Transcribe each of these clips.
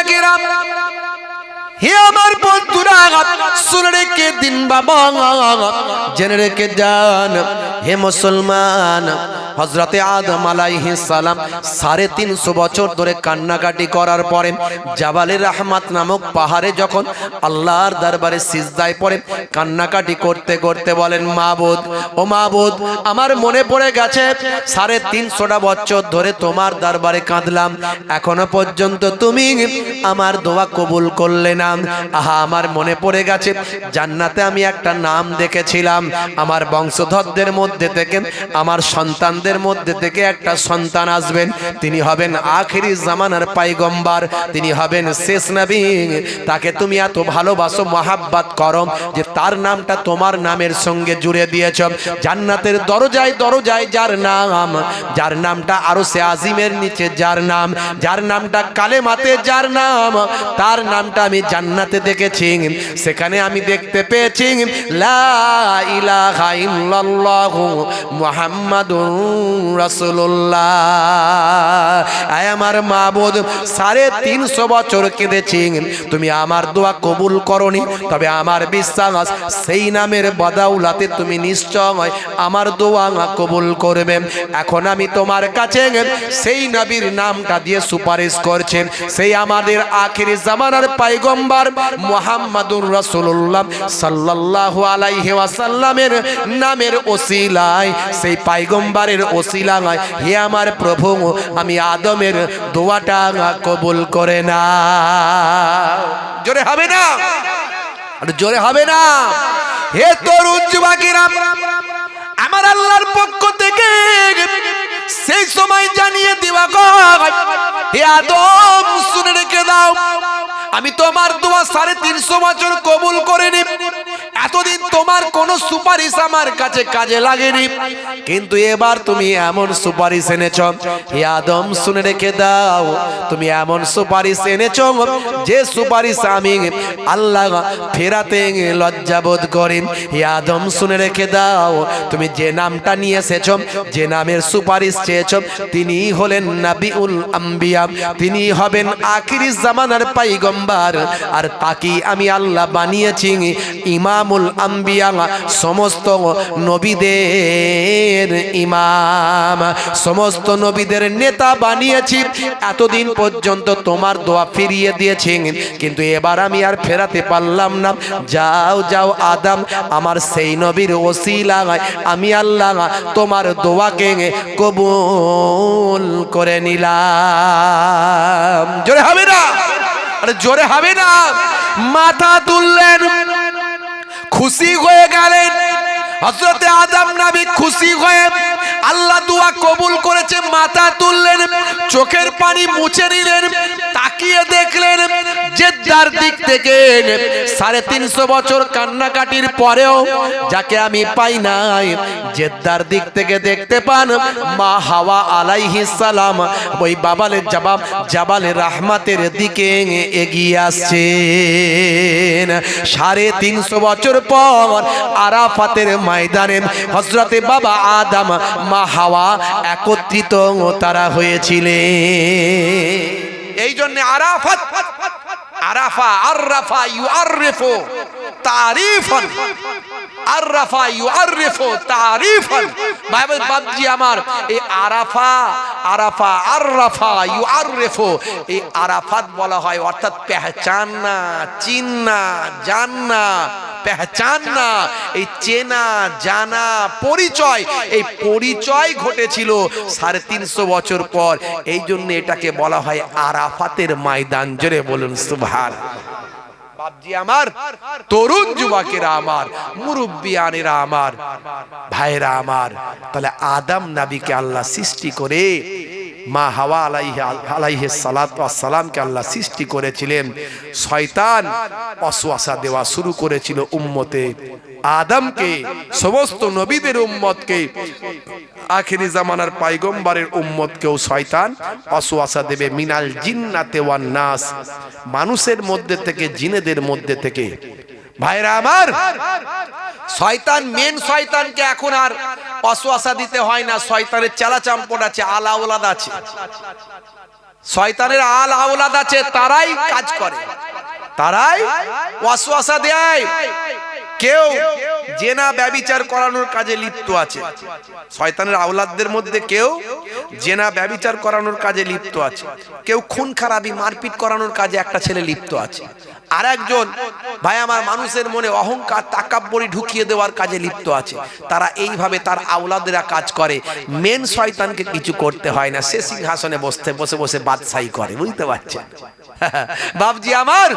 যুবকেরা, হে আমার বন্ধুরা, শুনে রেখে দিন বাবা, জেনে রেখে যান হে মুসলমান, হযরতে আদম আলাইহিস সালাম 350 বছর ধরে কান্নাকাটি করার পরে জাবালে রাহমাত নামক পাহাড়ে যখন আল্লাহর দরবারে সিজদায় পড়ে কান্নাকাটি করতে করতে বলেন, মাবুদ, ও মাবুদ, আমার মনে পড়ে গেছে 350টা বছর ধরে তোমার দরবারে কাঁদলাম, এখনো পর্যন্ত তুমি আমার দোয়া কবুল করলে না। আহা, আমার মনে পড়ে গেছে জান্নাতে আমি একটা নাম দেখেছিলাম, আমার বংশধরদের মধ্যে থেকে, আমার সন্তানদের মধ্যে থেকে একটা সন্তান আসবেন, তিনি হবেন আখিরি জামানার পয়গম্বর, তিনি হবেন শেষ নবী, তাকে তুমি এত ভালোবাসো, মহাব্বত করো যে তার নামটা তোমার নামের সঙ্গে জুড়ে দিয়েছ। জান্নাতের দরজায় দরজায় যার নাম, যার নামটা আরশে আজিমের নিচে যার নাম, যার নামটা কালেমাতে যার নাম, তার নামটা আমি জান্নাতে দেখেছি। সেখানে আমি দেখতে পেয়েছি লা ইলাহা ইল্লাল্লাহু মুহাম্মাদুর রাসূলুল্লাহ। আয় আমার মাবুদ, 350 বছর কেঁদেছি, তুমি আমার দোয়া কবুল করনি, তবে আমার বিশ্বাস সেই নামের বদৌলতে তুমি নিশ্চয় আমার দোয়া কবুল করবে। এখন আমি তোমার কাছে সেই নবীর নামটা দিয়ে সুপারিশ করছেন, সেই আমাদের আখিরি জামানার পয়গম্বর মুহাম্মাদুর রাসূলুল্লাহ সাল্লাল্লাহু আলাইহি ওয়াসাল্লামের নামের ওসিলায়, সেই পয়গম্বরের ওসিলায় হে আমার প্রভু, আমি আদমের দোয়াটা কবুল করে না। জোরে হবে না? জোরে হবে না? হে তরুণ যুবকেরা, আমার আল্লাহর পক্ষ থেকে সেই সময় জানিয়ে দিবা গো, হে আদম, শুনে রেখে দাও, আমি তোমার দোয়া 350 বছর কবুল করিনি, এতদিন তোমার কোন সুপারিশ আমার কাছে কাজে লাগেনি, কিন্তু এবার তুমি এমন সুপারিশ এনেছ, হে আদম, শুনে রেখে দাও, তুমি এমন সুপারিশ এনেছ যে সুপারিশ আমি আল্লাহ ফেরাতে লজ্জাবোধ করি। হে আদম, শুনে রেখে দাও, তুমি যে নামটা নিয়ে এসেছ, যে নামের সুপারিশ চেয়েছ, তিনি হলেন নবিউল আম্বিয়া, তিনি হবেন আখিরি জামানার পয়গম্বর, আর তাকে আমি আল্লাহ বানিয়েছি ইমামুল আম্বিয়া, সমস্ত নবীদের ইমাম, সমস্ত নবীদের নেতা বানিয়েছি। এতদিন পর্যন্ত তোমার দোয়া ফিরিয়ে দিয়েছি, কিন্তু এবার আমি আর ফেরাতে পারলাম না। যাও যাও আদম, আমার সেই নবীর ওসিলায় আমি আল্লাহ তোমার দোয়াকে কবুল করে নিলাম। জোরে হবে না? আরে জোরে হবে না? মাথা তুললেন, খুশি হয়ে গেলেন। হযরতে আদম নবী খুশি হয়ে আল্লাহ দোয়া কবুল করেছে, মাথা তুললেন, চোখের পানি মুছে নিলেন, তাকিয়ে দেখলেন জেদ্দার দিক থেকে 350 বছর কান্নাকাটির পরেও যাকে আমি পাই নাই, জেদ্দার দিক থেকে দেখতে পান মা হাওয়া আলাইহিস সালাম ওই জাবালে রাহমাতের দিকে এগিয়ে আসছেন। 350 বছর পর আরাফাতের ময়দানে হযরতে বাবা আদম, মা হাওয়া একত্রিত তারা হয়েছিলেন। এই জন্য আরাফাত, আরাফা, আররাফা ইউআররিফু তারিফান, আররাফা ইউআররিফু তারিফান। বাপজি আমার, এই আরাফা, আরাফা, আররাফা ইউআররিফু, এই আরাফাত বলা হয় অর্থাৎ পেহচাননা, চিননা, জাননা, পেহচাননা, এই চেনা জানা পরিচয়, এই পরিচয় ঘটেছিল 350 বছর পর। এই জন্য এটাকে বলা হয় আরাফাতের ময়দান। জোরে বলুন সুবহানাল্লাহ। বাপজি আমার, তরুণ যুবকেরা আমার, মুরব্বিয়ানেরা আমার, ভাইরা আমার, তাহলে আদম নবীকে আল্লাহ সৃষ্টি করে মা হাওয়া আলাইহিস সালাতু ওয়াস সালামকে আল্লাহ সৃষ্টি করেছিলেন। শয়তান ওয়াসওয়াসা দেওয়া শুরু করেছিল উম্মতে আদমকে, সমস্ত নবীদের উম্মতকে, আখিরি জামানার পয়গম্বরের উম্মতকেও শয়তান ওয়াসওয়াসা দেবে। মিনাল জিন্নাতে ওয়ান নাস, মানুষের মধ্যে থেকে, জিনেদের মধ্যে থেকে। ভাইরা আমার, শয়তান, মেন শয়তানকে এখন আর ওয়াসওয়াসা দিতে হয় না। শয়তানের চালা চাম্পট আছে, আলা ওলাদ আছে। শয়তানের আল আওলাদ আছে, তারাই কাজ করে, তারাই ওয়াসওয়াসা দেয়। কেউ জেনা ব্যভিচার করানোর কাজে লিপ্ত আছে, শয়তানের আওলাদদের মধ্যে কেউ জেনা ব্যভিচার করানোর কাজে লিপ্ত আছে, কেউ খুন খারাপি মারপিট করানোর কাজে একটা ছেলে লিপ্ত আছে, আর একজন ভাই আমার মানুষের মনে অহংকার তাকাব্বরি ঢুকিয়ে দেওয়ার কাজে লিপ্ত আছে। তারা এইভাবে তার আওলাদেরা কাজ করে। মেন শয়তানকে কিছু করতে হয় না, সে সিংহাসনে বসে বসে বাদশাহী করে, বুঝতে পারছেন বাপজি আমার,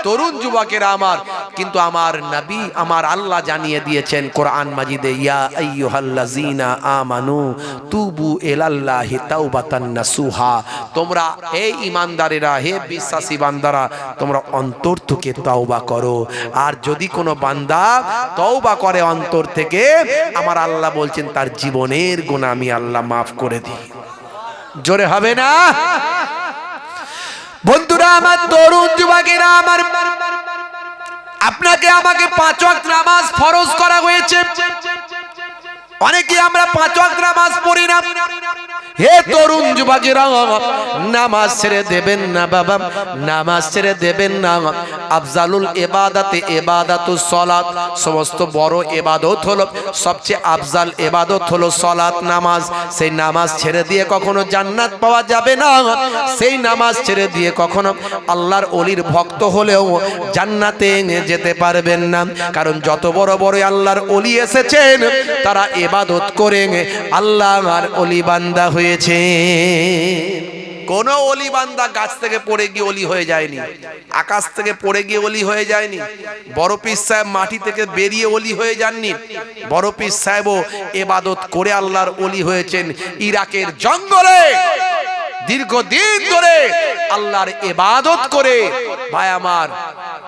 তরুণ যুবকেরা আমার। কিন্তু আমার নবী আমার আল্লাহ জানিয়ে দিয়েছেন কোরআন মাজিদে, ইয়া আইয়ুহাল্লাযীনা আমানু তুবু ইলাল্লাহি তাওবাতান নাসুহা, তোমরা হে ঈমানদারেরা, হে বিশ্বাসী বান্দারা, তোমরা অন্তর থেকে তওবা করো। আর যদি কোনো বান্দা তওবা করে অন্তর থেকে, আমার আল্লাহ বলছেন তার জীবনের গুনাহ আমি আল্লাহ মাফ করে দিই। জোরে হবে না? বন্ধুরা আমার, তরুণ যুবকেরা আমার, আপনাকে আমাকে 5 ওয়াক্ত নামাজ ফরজ করা হয়েছে। অনেকে আমরা 5 ওয়াক্ত নামাজ পড়ি না। হে তরুণ যুবকেরা, নামাজ ছেড়ে দেবেন না বাবা, নামাজ ছেড়ে দেবেন না। আফজালুল ইবাদাতে ইবাদাতুস সালাত, সমস্ত বড় ইবাদত হলো, সবচেয়ে আফজাল ইবাদত হলো সালাত, নামাজ। সেই নামাজ ছেড়ে দিয়ে কখনো জান্নাত পাওয়া যাবে না, সেই নামাজ ছেড়ে দিয়ে কখনো আল্লাহর ওলির ভক্ত হলেও জান্নাতে যেতে পারবেন না। কারণ যত বড় বড় আল্লাহর ওলি এসেছেন, তারা ইবাদত করে আল্লাহর ওলি বান্দা হয়েছে। কোন ওলি বান্দা গাছ থেকে পড়ে গিয়ে ওলি হয়ে যায়নি, আকাশ থেকে পড়ে গিয়ে ওলি হয়ে যায়নি। বড় পীর সাহেব মাটি থেকে বেরিয়ে ওলি হয়ে যাননি, বড় পীর সাহেবও ইবাদত করে আল্লাহর ওলি হয়েছেন। ইরাকের জঙ্গলে দীর্ঘদিন ধরে আল্লাহর ইবাদত করে ভাই আমার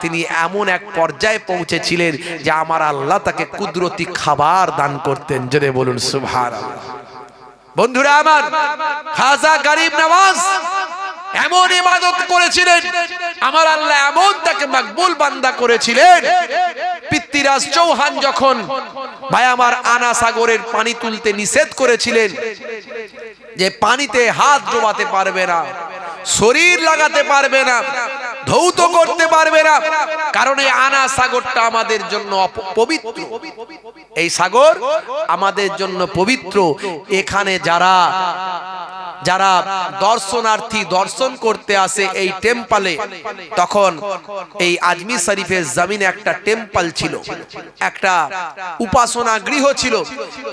তিনি এমন এক পর্যায়ে পৌঁছেছিলেন যে আমার আল্লাহ তাকে কুদরতি খাবার দান করতেন। জোরে বলুন সুবহানাল্লাহ। বন্ধুরা আমার, খাজা গরিব নওয়াজ এমন ইবাদত করেছিলেন, আমার আল্লাহ এমন তাকে মকবুল বান্দা করেছিলেন। পৃথ্বীরাজ চৌহান যখন ভাই আমার আনা সাগরের পানি তুলতে নিষেধ করেছিলেন, যে পানিতে হাত ডোবাতে পারবে না, শরীর লাগাতে পারবে না, ধৌত করতে পারবে না, কারণ এই আনা সাগরটা আমাদের জন্য পবিত্র। এই সাগর আমাদের জন্য পবিত্র। এখানে যারা যারা দর্শনার্থী দর্শন করতে আসে এই টেম্পলে, তখন এই আজমির শরীফের জমিনে একটা টেম্পল ছিল, একটা উপাসনা গৃহ ছিল।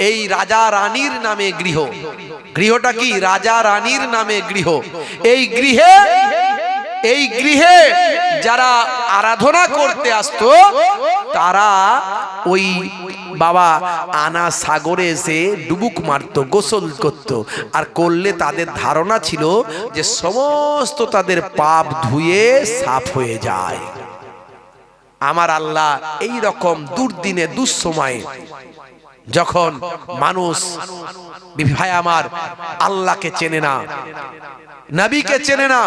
এই রাজা রানীর নামে গৃহ, গৃহটা কি রাজা রানীর নামে গৃহ। এই গৃহে যারা আরাধনা করতে আসতো, তারা ওই বাবা আনা সাগরে এসে ডুবুক মারতো, গোসল করত। আর করলে তাদের ধারণা ছিল যে সমস্ত তাদের পাপ ধুয়ে সাফ হয়ে যায়। আমার আল্লাহ এই রকম দুর্দিনে দুঃসময়ে যখন মানুষ ভাই আমার আল্লাহকে চেনে না, নবীকে চেনে না,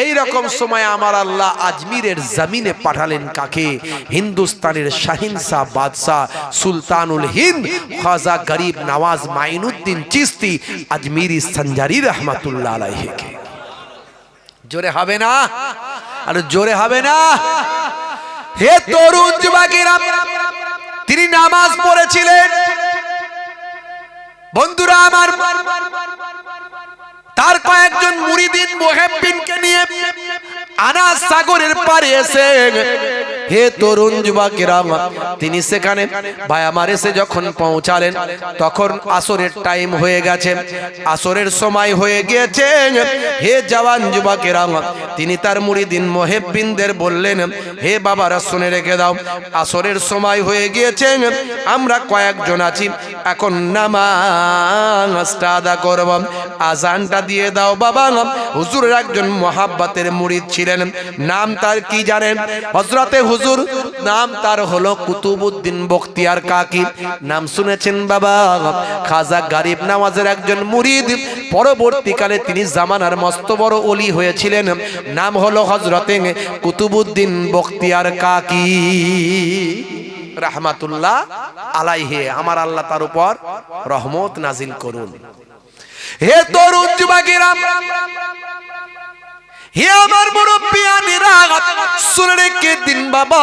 এই রকম সময় আমার আল্লাহ আজমিরের জমিনে পাঠালেন কাকে? হিন্দুস্তানের শাহিনশাহ বাদশাহ সুলতানুল হিন্দ খাজা গরিব নওয়াজ মাইনুদ্দিন চিশতি আজমিরি সঞ্জারি রহমাতুল্লাহ আলাইহিকে। জোরে হবে না? আর জোরে হবে না? হে তরুণ যুবকেরা, তিনি নামাজ পড়েছিলেন। বন্ধুরা আমার, তার কয়েকজন মুরিদিন মুহিব্বিনকে নিয়ে আনা সাগরের পারে এসে, হে তরুণ যুবকেরা, তিনি সেখানে ভাই আমার এসে যখন পৌঁছালেন, তখন আসরের টাইম হয়ে গেছে, আসরের সময় হয়ে গিয়েছে। হে জওয়ান যুবকেরা, তিনি তার মুরিদিন মুহিব্বিনদের বললেন, হে বাবারা শুনে রেখে দাও, আসরের সময় হয়ে গিয়েছে, আমরা কয়েকজন আছি, এখন নামাজটা আদা করব, আজানটা দিয়ে দাও বাবা। হুজুরের একজন মহাব্বতের মুরিদ ছিলেন, নাম তার কি জানেন? হযরতে হুজুর, নাম তার হলো কুতুবউদ্দিন বখতিয়ার কাকি। নাম শুনেছেন বাবা? খাজা গরিব নওয়াজের একজন মুরিদ, পরবর্তীকালে তিনি জামানার মস্ত বড় ওলি হয়েছিলেন। নাম হলো হযরতে কুতুবউদ্দিন বখতিয়ার কাকি রাহমাতুল্লাহ আলাইহি। আমার আল্লাহ তার উপর রহমত নাজিল করুন। হে তরুণ যুবকেরা, হে আমার মুরব্বিয়ানেরা, শুনে রেখে দিন বাবা,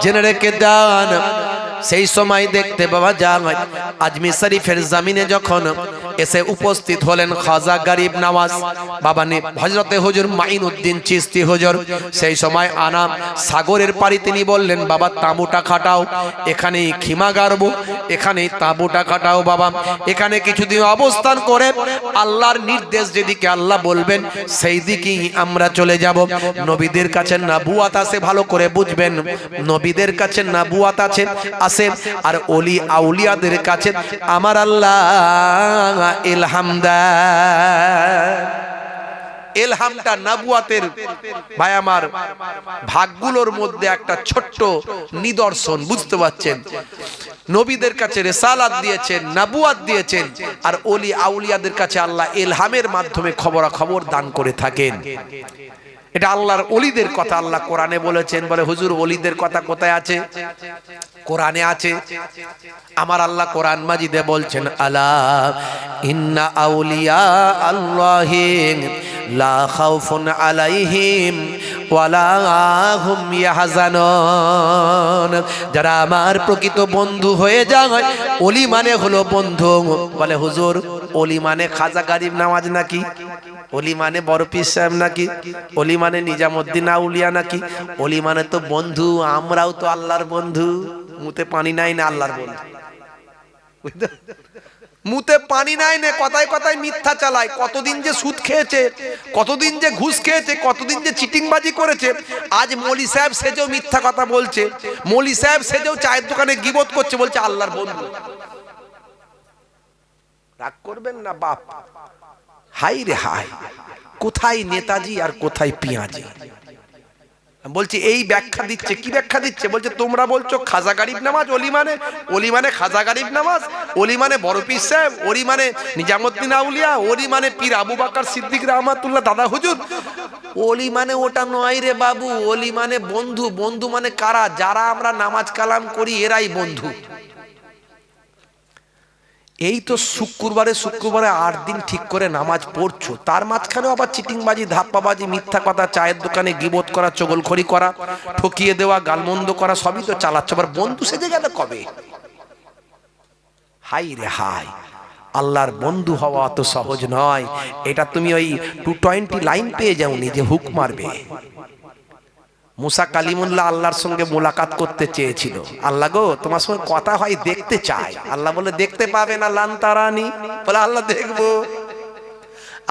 জেনে রেখে দেন। সেই সময় দেখতে বাবা যায় আজমির শরীফের জমিনে যখন এসে উপস্থিত হলেন খাজা গরিব নওয়াজ বাবা নে হযরতে হুজুর মাইনুদ্দিন চিশতি হুজুর। সেই সময় আনাম সাগরের পাড়ি তিনি বললেন, বাবা তাঁবুটা খাটাও, এখানেই খিমা গাড়বো, এখানেই তাঁবুটা খাটাও বাবা, এখানে কিছুদিন অবস্থান করে আল্লাহর নির্দেশ যেদিকে আল্লাহ বলবেন সেই দিকেই আমরা চলে যাব। নবীদের কাছে নবুয়াত আছে, ভালো করে বুঝবেন, নবীদের কাছে নবুয়াত আছে আর ওলি আউলিয়াদের কাছে আমার আল্লাহ ইলহাম দেয়। ইলহামটা নবুয়াতের ভাই আমার ভাগগুলোর মধ্যে একটা ছোট্ট নিদর্শন, বুঝতে পারছেন? নবীদের কাছে রিসালাত দিয়েছেন, নবুয়াত দিয়েছেন, আর ওলি আউলিয়াদের কাছে আল্লাহ ইলহামের মাধ্যমে খবরাখবর দান করে থাকেন। এটা আল্লাহর ওলিদের কথা আল্লাহ কোরআনে বলেছেন। বলে হুজুর ওলিদের কথা কোথায় আছে? কোরআনে আছে। আমার আল্লাহ কোরআন মাজিদে বলছেন, আলা ইন্না আউলিয়া আল্লাহি লা খাউফুন আলাইহিম ওয়ালা হুম ইয়াহজানুন। যারা আমার প্রকৃত বন্ধু হয়ে যায়, ওলি মানে হলো বন্ধু। বলে হুজুর ওলি মানে খাজা গরিব নওয়াজ নাকি? ওলি মানে বড় পীর সাহেব নাকি? ওলি মানে নিজামুদ্দিন আউলিয়া নাকি? ওলি মানে তো বন্ধু, আমরাও তো আল্লাহর বন্ধু। মুতে পানি নাই না আল্লাহর বন্ধু, মুতে পানি নাই না, কথায় কথায় মিথ্যা চালায়। কতদিন যে সুদ খেয়েছে, কতদিন যে ঘুষ খেয়েছে, কতদিন যে চিটিংবাজি করেছে। আজ মৌলী সাহেব সেজেও মিথ্যা কথা বলছে, মৌলী সাহেব সেজেও চায়ের দোকানে গিবত করছে, বলছে আল্লাহর বন্ধু। রাগ করবেন না বাপ। হাই রে হাই, কোথায় নেতাজি আর কোথায় পিয়াজি? বলছি এই ব্যাখ্যা দিচ্ছে। কি ব্যাখ্যা দিচ্ছে? বলছে তোমরা বলছো খাজা গরিব নওয়াজ ওলি মানে খাজা গরিব নওয়াজ, ওলি মানে বড় পীর সাহেব, ওলি মানে নিজামুদ্দিন আউলিয়া, ওলি মানে পীর আবু বকর সিদ্দিক রহমাতুল্লাহ দাদা হুজুর। ওলি মানে ওটা নয় রে বাবু, ওলি মানে বন্ধু। বন্ধু মানে কারা? যারা আমরা নামাজ কালাম করি এরাই বন্ধু। এই তো শুক্রবারে 8 দিন ঠিক করে নামাজ পড়ছো, তার মাঝখানেও আবার চিটিংবাজি, ধাপ্পাবাজি, মিথ্যা কথা, চায়ের দোকানে গিবত করা, চগলখড়ি করা, ঠকিয়ে দেওয়া, গালমন্দ করা, সবই তো চালাচ্ছ। আবার বন্ধু সেজে গেলে কবে? হাই রে হাই, আল্লাহর বন্ধু হওয়া অত সহজ নয়। এটা তুমি ওই 220 লাইন পেয়ে যাওনি যে হুক মারবে। মুসা কালিমুল্লাহ আল্লাহর সঙ্গে মোলাকাত করতে চেয়েছিল। আল্লাহ গো তোমার সঙ্গে কথা হয়, দেখতে চাই। আল্লাহ বলে দেখতে পাবে না, লান তারানি। বলে আল্লাহ দেখবো।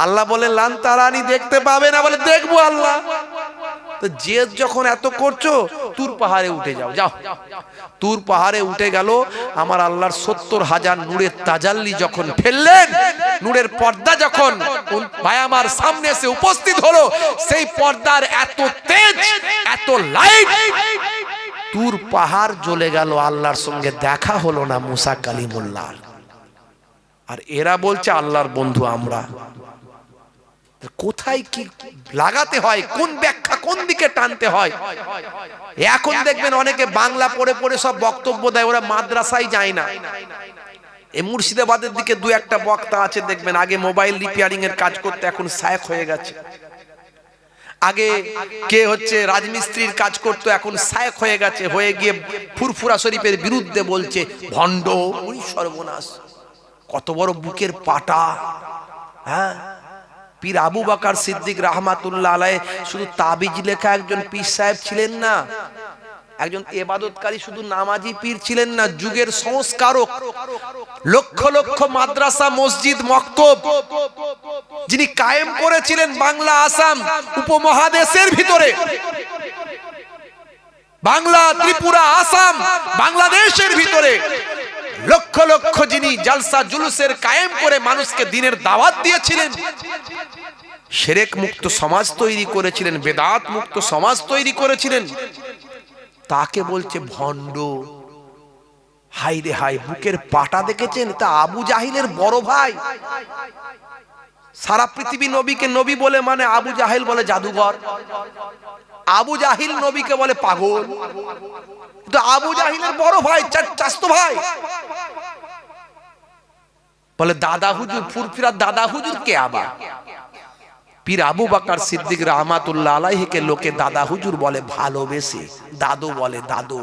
আল্লাহ বলে লান তারানি, দেখতে পাবে না। বলে দেখবো আল্লাহ। তো জেদ যখন এত করছো, তুর পাহাড়ে উঠে যাও। যাও তুর পাহাড়ে উঠে গেল। আমার আল্লাহর 70,000 নূরের তাজাল্লি যখন ফেললেন, নূরের পর্দা যখন ভাই আমার সামনে এসে উপস্থিত হলো, সেই পর্দার এত তেজ, এত লাইট, তুর পাহাড় জ্বলে গেল। আল্লাহর সঙ্গে দেখা হলো না মুসা কালিমুল্লাহ। আর এরা বলছে আল্লাহর বন্ধু আমরা। কোথায় কি লাগাতে হয়, কোন ব্যাখ্যা কোন দিকে টানতে হয়? এখন দেখবেন অনেকে বাংলা পড়ে পড়ে সব বক্তব্য দেয়, ওরা মাদ্রাসায় যায় না। এই মুর্শিদাবাদের দিকে 2-1টা বক্তা আছে দেখবেন, আগে মোবাইল রিপেয়ারিং এর কাজ করতে, এখন শায়েখ হয়ে গেছে। আগে কে হচ্ছে রাজমিস্ত্রির কাজ করতো, এখন শায়েখ হয়ে গেছে। হয়ে গিয়ে ফুরফুরা শরীফের বিরুদ্ধে বলছে ভণ্ড। ওই সর্বনাশ, কত বড় বুকের পাটা! হ্যাঁ, পীর আবু বকর সিদ্দিক রহমাতুল্লাহ আলাইহি শুধু তাবিজ লেখা একজন পীর সাহেব ছিলেন না, একজন ইবাদতকারী শুধু নামাজি পীর ছিলেন না, যুগের সংস্কারক। লক্ষ লক্ষ মাদ্রাসা, মসজিদ, মক্তব যিনি কায়েম করেছিলেন বাংলা, আসাম উপমহাদেশের ভিতরে। বাংলা, ত্রিপুরা, আসাম, বাংলাদেশের ভিতরে লক্ষ লক্ষ যিনি জালসা জুলুসের কায়েম করে মানুষকে দ্বীনের দাওয়াত দিয়েছিলেন, শিরক মুক্ত সমাজ তৈরি করেছিলেন, বেদাত মুক্ত সমাজ তৈরি করেছিলেন, তাকে বলছে ভণ্ড। হাই রে হাই, বুকের পাটা দেখেছেন? তা আবু জাহিলের বড় ভাই। সারা পৃথিবী নবীকে নবী বলে মানে, আবু জাহিল বলে জাদুঘর, আবু জাহিল নবীকে বলে পাগল। তো আবু জাহিলের বড় ভাই, চাচতো ভাই, বলে দাদা হুজুর, ফুরফিরার দাদা হুজুর কে আবার? পীর আবু বকর সিদ্দিক রাহমাতুল্লাহ আলাইহিকে লোকে দাদা হুজুর বলে ভালোবেসে, দাদু বলে, দাদু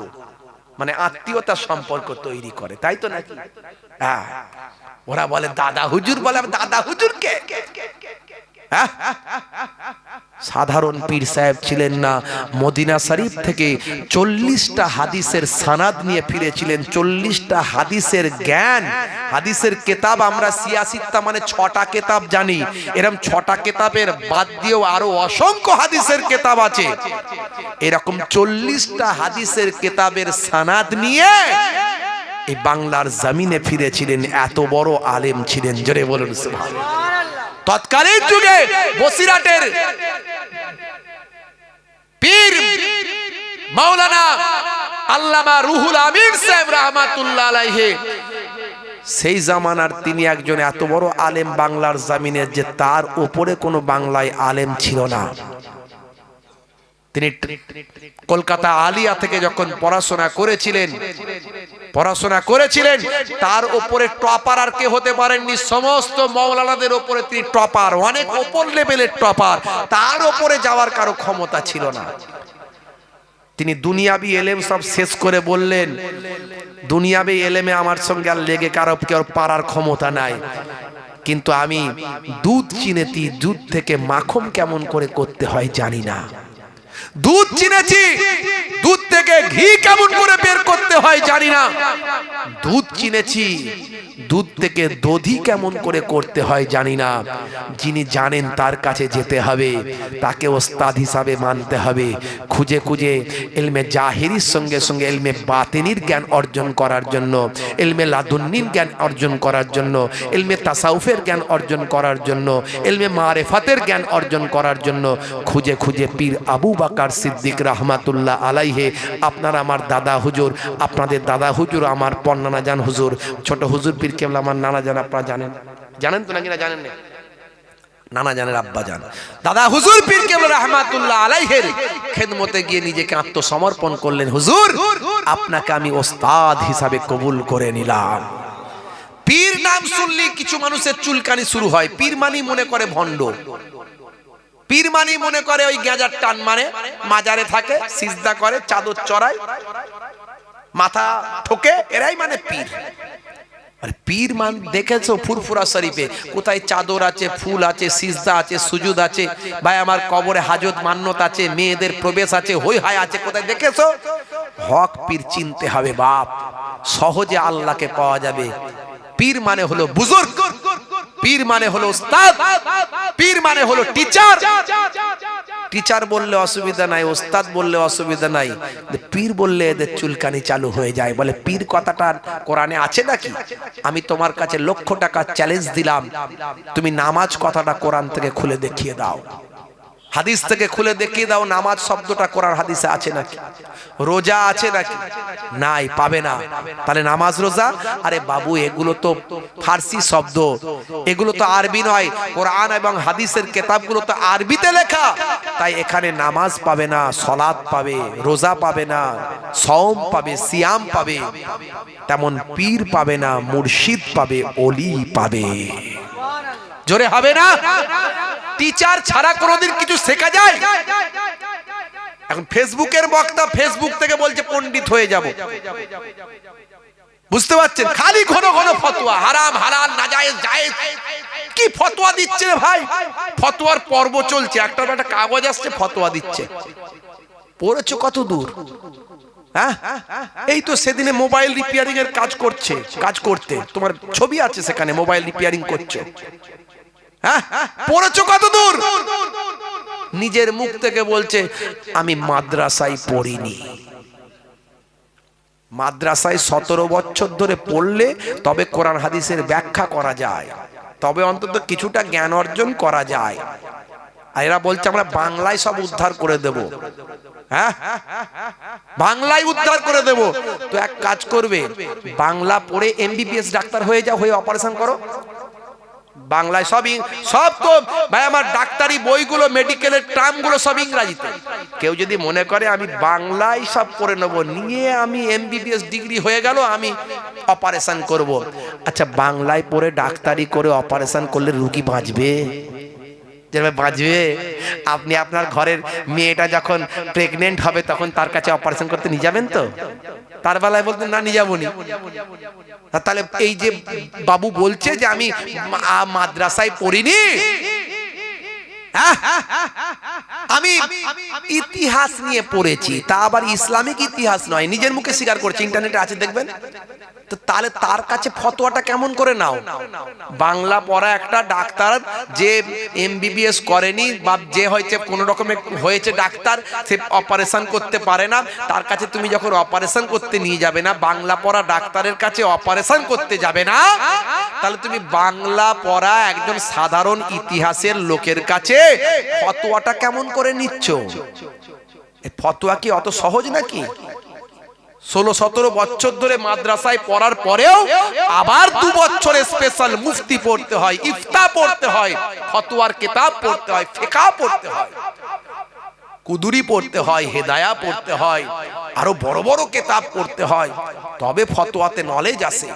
মানে আত্মীয়তার সম্পর্ক তৈরি করে, তাই তো নাকি? হ্যাঁ, ওরা বলে দাদা হুজুর, বলে দাদা হুজুর কে? সাধারণ পীর সাহেব ছিলেন না, মদিনা শরীফ থেকে 40টা হাদিসের সানাদ নিয়ে ফিরেছিলেন। 40টা হাদিসের জ্ঞান, হাদিসের কিতাব আমরা সিয়াসিত্তা মানে 6টা কিতাব জানি, এরকম 6টা কিতাবের বাদ দিয়েও আরো অসংখ্য হাদিসের কিতাব আছে। এরকম 40টা হাদিসের কিতাবের সানাদ নিয়ে এই বাংলার জমিনে ফিরেছিলেন। এত বড় আলেম ছিলেন, জোরে বলুন সুবহানাল্লাহ। তৎকালীন যুগে বসিরাটের পীর মাওলানা আল্লামা রুহুল আমিন সাহেব রাহমাতুল্লাহ আলাইহি, সেই জামানার তিনি একজন এত বড় আলেম বাংলার জমিনে যে তার উপরে কোনো বাংলায় আলেম ছিল না। তিনি কলকাতা আলিয়া থেকে যখন পড়াশোনা করেছিলেন তার উপরে টপার আর কে হতে পারেননি। সমস্ত মাওলানাদের উপরে তিনি টপার, অনেক উপর লেভেলের টপার, তার উপরে যাওয়ার কারো ক্ষমতা ছিল না। তিনি দুনিয়াবি এলেম সব শেষ করে বললেন, দুনিয়াবি এলেমে আমার সঙ্গে আর লেগে কারো কেউ পারার ক্ষমতা নাই, কিন্তু আমি দুধ চিনেছি, দুধ থেকে মাখন কেমন করে করতে হয় জানি না। দুধ চিনেছি, দুধ থেকে ঘি কেমন করে বের করতে হয় জানি না। দুধ চিনেছি, দুধ থেকে দধি কেমন করে করতে হয় জানি না। যিনি জানেন তার কাছে যেতে হবে, তাকে ওস্তাদ হিসাবে মানতে হবে। খুঁজে খুঁজে ইলমে জাহিরির সঙ্গে সঙ্গে ইলমে বাতিনির জ্ঞান অর্জন করার জন্য, ইলমে লাদুন্নির জ্ঞান অর্জন করার জন্য, ইলমে তাসাউফের জ্ঞান অর্জন করার জন্য, ইলমে মারিফাতের জ্ঞান অর্জন করার জন্য খুঁজে খুঁজে পীর আবু বকর সিদ্দিক রাহমাতুল্লাহ আলাইহি, আপনার আমার দাদা হুজুর, আপনাদের দাদা হুজুর আমার পন্নানা জান হুজুর, ছোট হুজুর পীর কেবলা আমার নানা জান, আপনারা জানেন তো নাকি না জানেন না? নানা জানের আব্বা জান দাদা হুজুর পীর কেবলা রাহমাতুল্লাহ আলাইহির খেদমতে গিয়ে নিজেকে আত্মসমর্পণ করলেন। হুজুর, আপনাকে আমি ওস্তাদ হিসাবে কবুল করে নিলাম। পীর নাম শুনলে কিছু মানুষের চুলকানি শুরু হয়। পীর মানি মনে করে ভণ্ড, পীর মানি মনে করে ওই গেঁজার টান মারে, মাজারে থাকে, সিজদা করে, চাদর চড়ায়, মাথা ঠোকে, এরাই মানে পীর। আর পীর মান দেখেছো ফুরফুরা শরীফে কোথায় চাদর আছে, ফুল আছে, সিজদা আছে, সুজুদ আছে, ভাই আমার কবরে হাজত মান্নত আছে, মেয়েদের প্রবেশ আছে, হই হায় আছে, কোথায় দেখেছো? হক পীর চিনতে হবে বাপ, সহজে আল্লাহকে পাওয়া যাবে। পীর মানে হলো বুজুর্গ, পীর মানে হলো উস্তাদ, পীর মানে হলো টিচার। টিচার বললে অসুবিধা নাই, ওস্তাদ বললে অসুবিধা নাই, পীর বললে এদের চুলকানি চালু হয়ে যায়। বলে পীর কথাটা কোরআনে আছে নাকি? আমি তোমার কাছে লক্ষ টাকা চ্যালেঞ্জ দিলাম, তুমি নামাজ কথাটা কোরআন থেকে খুলে দেখিয়ে দাও, হাদিস থেকে খুলে দেখিয়ে দাও, নামাজ শব্দটা কোরআন হাদিসে আছে নাকি? রোজা আছে নাকি? নাই, পাবে না। তাহলে নামাজ রোজা, আরে বাবু এগুলো তো ফার্সি শব্দ, এগুলো তো আরবি নয়। কোরআন এবং হাদিসের কিতাবগুলো তো আরবিতে লেখা, তাই এখানে নামাজ পাবে না, সালাত পাবে, রোজা পাবে না, সওম পাবে, সিয়াম পাবে, তেমন পীর পাবে না, মুর্শিদ পাবে, ওলি পাবে। জোরে হবে না? টিচার ছাড়া কোনোদিন কিছু শেখা যায়? এখন ফেসবুকের বক্তা ফেসবুক থেকে বলছে পণ্ডিত হয়ে যাব, বুঝতে পারছেন? খালি ঘন ঘন ফতোয়া, হারাম হালাল নাজায়েজ জায়েজ, কি ফতোয়া দিচ্ছে রে ভাই? ফতোয়ার পর্ব চলছে, একটা কাগজ আসছে, ফতোয়া দিচ্ছে। পড়েছো কত দূর? হ্যাঁ, এই তো সেদিনে মোবাইল রিপেয়ারিং এর কাজ করতে তোমার ছবি আছে সেখানে, মোবাইল রিপেয়ারিং করছো। হ্যাঁ, পড়েছো কত দূর? নিজের মুখ থেকে বলছে আমি মাদ্রাসায় পড়িনি। মাদ্রাসায় 17 বছর ধরে পড়লে তবে কোরআন হাদিসের ব্যাখ্যা করা যায়, তবে অন্তত কিছুটা জ্ঞান অর্জন করা যায়। আর এরা বলছে আমরা বাংলায় সব উদ্ধার করে দেব। হ্যাঁ, বাংলায় উদ্ধার করে দেব। তো এক কাজ করবে, বাংলা পড়ে এমবিবিএস ডাক্তার হয়ে যাও, হয়ে অপারেশন করো। বাংলায় সব তো ভাই আমার ডাক্তারি বইগুলো, মেডিকেলের টার্মগুলো সব ইংরেজিতে। কেউ যদি মনে করে আমি বাংলায় সব পড়ে নেব, নিয়ে আমি এমবিবিএস ডিগ্রি হয়ে গেল, আমি অপারেশন করব। আচ্ছা, বাংলায় পড়ে ডাক্তারি করে অপারেশন করলে রোগী বাঁচবে? যেভাবে বাঁচবে। আপনি আপনার ঘরের মেয়েটা যখন প্রেগনেন্ট হবে তখন তার কাছে অপারেশন করতে নিয়ে যাবেন তো? তার বেলায় বলতেন না নিয়ে যাবো নি। তাহলে এই যে বাবু বলছে যে আমি মাদ্রাসায় পড়িনি, আমি ইতিহাস নিয়ে পড়েছি, তা আবার ইসলামিক ইতিহাস নয়, নিজের মুখে স্বীকার করছে, ইন্টারনেটে আছে দেখবেন। তো তাহলে তার কাছে ফতোয়াটা কেমন করে নাও? বাংলা পড়া একটা ডাক্তার যে এমবিবিএস করেনি বা যে হয়েছে কোনো রকমে হয়েছে ডাক্তার, সে অপারেশন করতে পারে না, তার কাছে তুমি যখন অপারেশন করতে নিয়ে যাবে না, বাংলা পড়া ডাক্তারের কাছে অপারেশন করতে যাবে না, তাহলে তুমি বাংলা পড়া একজন সাধারণ ইতিহাসের লোকের কাছে ফতোয়াটা কেমন করে নিচ্ছ? ফতোয়া কি অত সহজ নাকি? 16-17 বছর ধরে মাদ্রাসায় পড়ার পরেও আবার 2 বছরে স্পেশাল মুফতি পড়তে হয়, ইফতা পড়তে হয়, ফতোয়ার কিতাব পড়তে হয়, ফিকহ পড়তে হয়, কুদুরি পড়তে হয়, হেদায়া পড়তে হয়, আরো বড় বড় কিতাব পড়তে হয়, তবে ফতোয়াতে নলেজ আসে।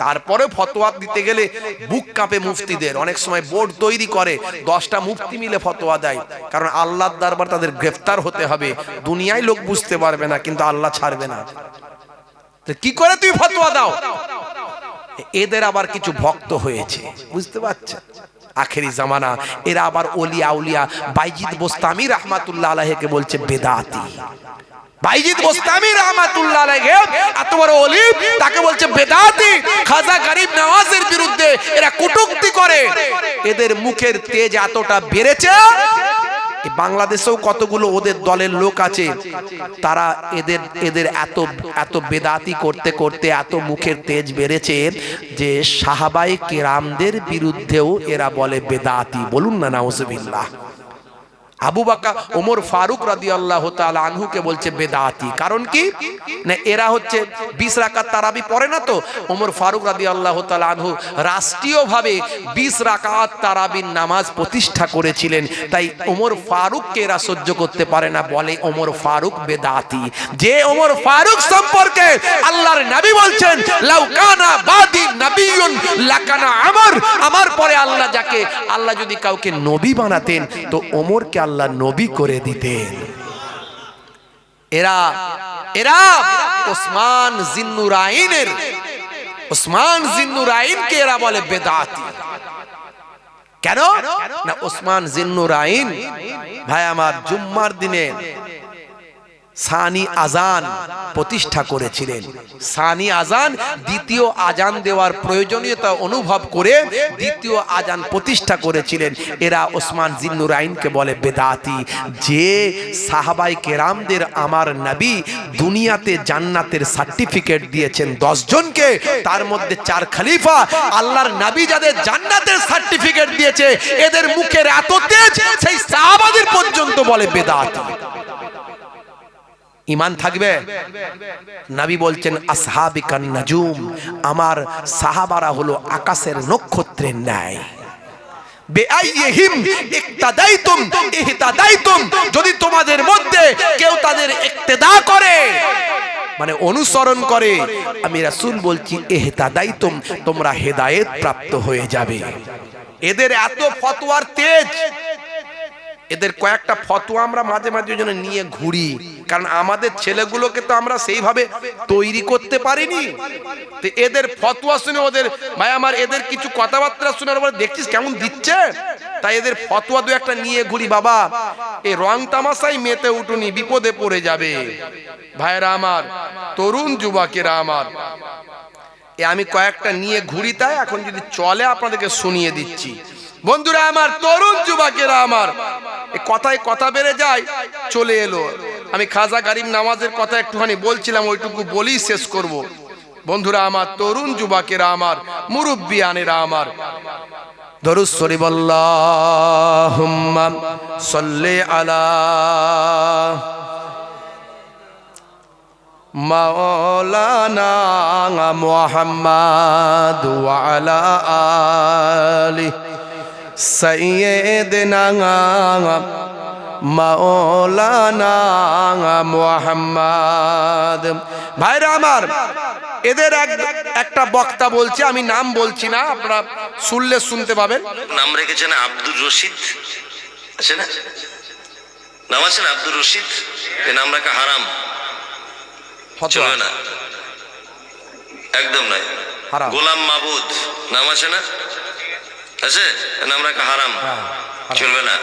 তারপরে ফতোয়া দিতে গেলে বুক কাঁপে মুফতিদের। অনেক সময় বোর্ড তৈরি করে 10টা মুফতি মিলে ফতোয়া দেয়, কারণ আল্লাহর দরবার তাদের গ্রেফতার হতে হবে। দুনিয়ায় লোক বুঝতে পারবে না, কিন্তু আল্লাহ ছাড়বে না। তো কি করে তুই ফতোয়া দাও? এদের আবার কিছু ভক্ত হয়েছে, বুঝতে পারছেন? আখেরি জামানা, এরা আবার ওলিয়া উলিয়া বাইজিদ বোস্তামি রাহমাতুল্লাহ আলাইহিকে বলছে বেদাতি। বাইজিদ বোস্তামি রাহমাতুল্লাহ আলাইহি এত বড় ওলি, তাকে বলছে বেদাতি। খাজা গরিব নওয়াজের বিরুদ্ধে এরা কটূক্তি করে। এদের মুখের তেজ এতটা বেড়েছে, বাংলাদেশেও কতগুলো ওদের দলের লোক আছে, তারা এদের এত বেদাতি করতে করতে এত মুখের তেজ বেড়েছে যে সাহাবায়ে কেরামদের বিরুদ্ধেও এরা বলে বেদাতি। বলুন না নাউজুবিল্লাহ। আবু বকর ওমর ফারুক রাদিয়াল্লাহু তাআলা আনহুকে বলছে বেদাতি। কারণ কি না, এরা হচ্ছে 20 রাকাত তারাবি পড়ে না, তো ওমর ফারুক রাদিয়াল্লাহু তাআলা আনহু রাষ্ট্রীয়ভাবে 20 রাকাত তারাবির নামাজ প্রতিষ্ঠা করেছিলেন। তাই ওমর ফারুককে এরা সহ্য করতে পারে না, বলে ওমর ফারুক বেদাতি। যে ওমর ফারুক সম্পর্কে আল্লাহর নবী বলছেন লাউ কানা বাদি নবিয়ুন লাকানা আমর, আমার পরে আল্লাহ যদি কাউকে নবী বানাতেন তো ওমরকে আল্লাহ নবী করে দিতেন। এরা ওসমান জিন্নুরাইনকে এরা বলে বেদাতি। কেন না, ওসমান জিন্নুরাইন ভাই আমার জুম্মার দিনে সানি আজান প্রতিষ্ঠা করেছিলেন। সানি আজান, দ্বিতীয় আজান দেওয়ার প্রয়োজনীয়তা অনুভব করে দ্বিতীয় আজান প্রতিষ্ঠা করেছিলেন। এরা ওসমান জিন্নুরাইনকে বলে বেদাতি। যে সাহাবায়ে কেরামদের আমার নবী দুনিয়াতে জান্নাতের সার্টিফিকেট দিয়েছেন 10 জনকে, তার মধ্যে 4 খলিফা, আল্লাহর নবী যাদের জান্নাতের সার্টিফিকেট দিয়েছে, এদের মুখের এত তেজ সেই সাহাবাদের পর্যন্ত বলে বেদাতি। ঈমান থাকবে? নবী বলছেন আসহাবিকান নাজুম, আমার সাহাবারা হলো আকাশের নক্ষত্রের ন্যায়। বেআইহিম ইক্তাদাইতুম ইহতাদাইতুম, যদি তোমাদের মধ্যে কেউ তাদের ইক্তেদা করে মানে অনুসরণ করে, আমি রাসূল বলছি ইহতাদাইতুম, তোমরা হেদায়েত প্রাপ্ত হয়ে যাবে। এদের এত ফতোয়ার তেজ, এদের কয়েকটা ফতোয়া আমরা মাঝে মাঝে জন্য নিয়ে ঘুরি, কারণ আমাদের ছেলেগুলোকে তো আমরা সেইভাবে তৈরি করতে পারিনি। তো এদের ফতোয়া শুনে ওদের ভাই আমার এদের কিছু কথাবার্তা শোনার পরে দেখছিস কেমন দিচ্ছে, তাই এদের ফতোয়া দু একটা নিয়ে ঘুরি। বাবা এই রং তামাশাই মেতে উঠুনি, বিপদে পড়ে যাবে। ভাইরা আমার, তরুণ যুবকেরা আমার, আমি কয়েকটা নিয়ে ঘুরি, তাই এখন যদি চলে আপনাদেরকে শুনিয়ে দিচ্ছি। বন্ধুরা আমার, তরুণ যুবকেরা আমার, কথায় কথা বেড়ে যায়, চলে এলো। আমি খাজা গরিব নওয়াজের কথা একটুখানি বলছিলাম, ওইটুকু বলি শেষ করব। বন্ধুরা আমার, তরুণ যুবকেরা আমার, মুরব্বিয়ানেরা আমার, দরুদ শরীফ আল্লাহুম্মা সাল্লি আলা মাওলানা মুহাম্মাদ ওয়া আলা আলি সাইয়্যিদিনা মাওলানা মুহাম্মাদ। ভাইরা আমার, এদের একটা বক্তা বলছে, আমি নাম বলছি না, আপনারা শুনলে শুনতে পাবেন। নাম রেখেছেন আব্দুর রশিদ আছে না? নাম আছে না আব্দুর রশিদ, এ নাম রাখা হারাম, চলবে না, একদম নয়। গোলাম মাবুদ নাম আছে না? আছে, নাম রাখা হারাম, চলবে না।